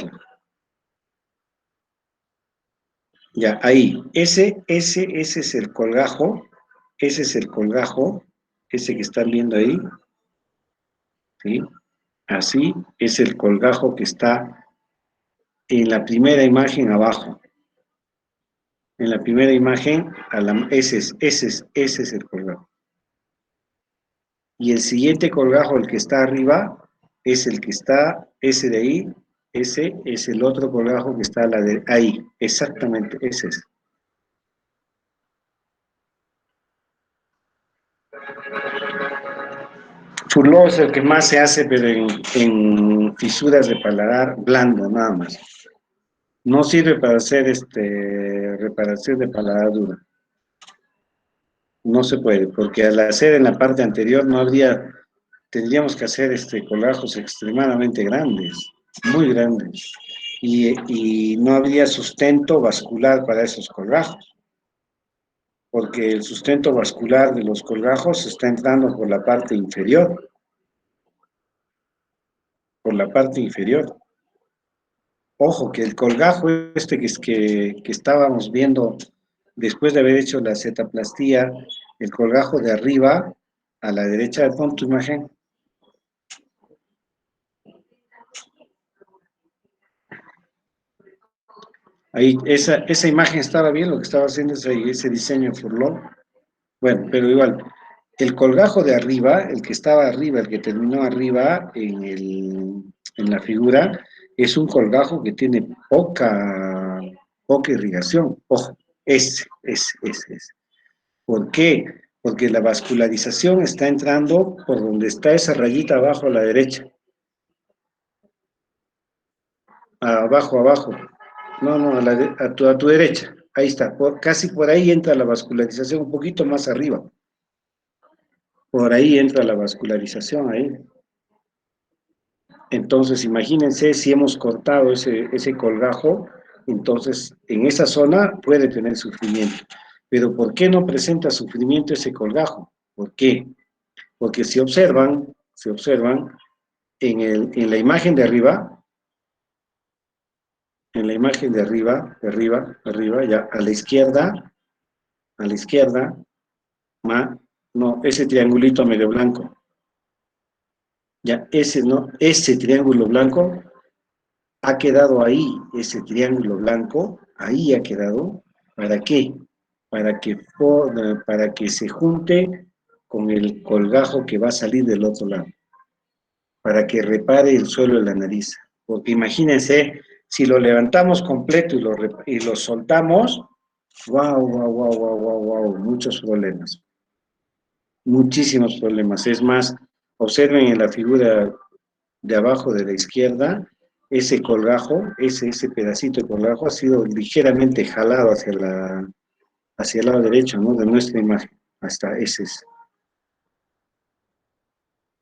Ya, ahí. Ese es el colgajo. Ese es el colgajo. Ese que están viendo ahí. ¿Sí? Así es el colgajo que está en la primera imagen abajo. En la primera imagen, ese es el colgajo. Y el siguiente colgajo, el que está arriba, es el que está, ese de ahí, ese es el otro colgajo que está ahí, exactamente, ese es. Furló es el que más se hace, pero en fisuras de paladar blando, nada más. No sirve para hacer reparación de paladar dura. No se puede, porque al hacer en la parte anterior tendríamos que hacer colgajos extremadamente grandes, muy grandes, y no habría sustento vascular para esos colgajos, porque el sustento vascular de los colgajos está entrando por la parte inferior, Ojo, que el colgajo que estábamos viendo después de haber hecho la cetaplastía, el colgajo de arriba, a la derecha, pon tu imagen. Ahí, esa imagen estaba bien, lo que estaba haciendo ese diseño Furló. Bueno, pero igual, el colgajo de arriba, el que estaba arriba, el que terminó arriba en la figura, es un colgajo que tiene poca irrigación. Ojo, ese. ¿Por qué? Porque la vascularización está entrando por donde está esa rayita abajo a la derecha. Abajo. No, a tu derecha. Ahí está. Casi por ahí entra la vascularización, un poquito más arriba. Por ahí entra la vascularización, ahí. Entonces, imagínense si hemos cortado ese colgajo, entonces en esa zona puede tener sufrimiento. Pero ¿por qué no presenta sufrimiento ese colgajo? ¿Por qué? Porque si observan, en la imagen de arriba, ya a la izquierda, no, ese triangulito medio blanco. Ya, ese triángulo blanco ha quedado ahí, ese triángulo blanco, ahí ha quedado. ¿Para qué? Para que se junte con el colgajo que va a salir del otro lado. Para que repare el suelo de la nariz. Porque imagínense, si lo levantamos completo y lo soltamos, wow, muchos problemas. Muchísimos problemas. Es más, observen en la figura de abajo de la izquierda, ese colgajo, ese pedacito de colgajo ha sido ligeramente jalado hacia el lado derecho, ¿no? De nuestra imagen. Hasta ese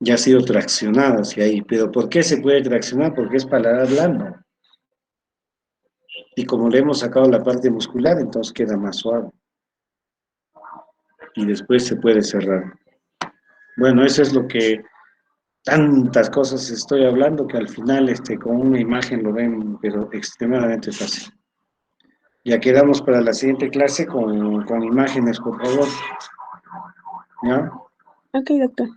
ya ha sido traccionado hacia ahí. ¿Pero por qué se puede traccionar? Porque es paladar blando. Y como le hemos sacado la parte muscular, entonces queda más suave. Y después se puede cerrar. Bueno, eso es lo que tantas cosas estoy hablando que al final con una imagen lo ven, pero extremadamente fácil. Ya quedamos para la siguiente clase con imágenes, por favor. ¿Ya? Ok, doctor.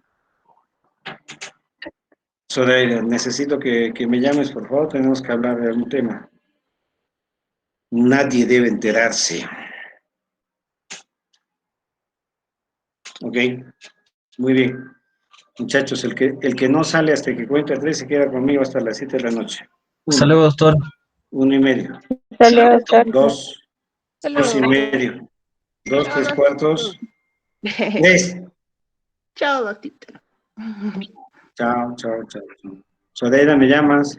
Zoraida, necesito que me llames, por favor, tenemos que hablar de algún tema. Nadie debe enterarse. ¿Ok? Muy bien. Muchachos, el que no sale hasta que cuente 3 se queda conmigo hasta las 7 de la noche. Saludos, doctor. 1:30. Saludos, doctor. 2, Saludos. 2:30. 2, 3/4. 3. Chao, doctor. Chao, chao, chao. Soreida, ¿me llamas?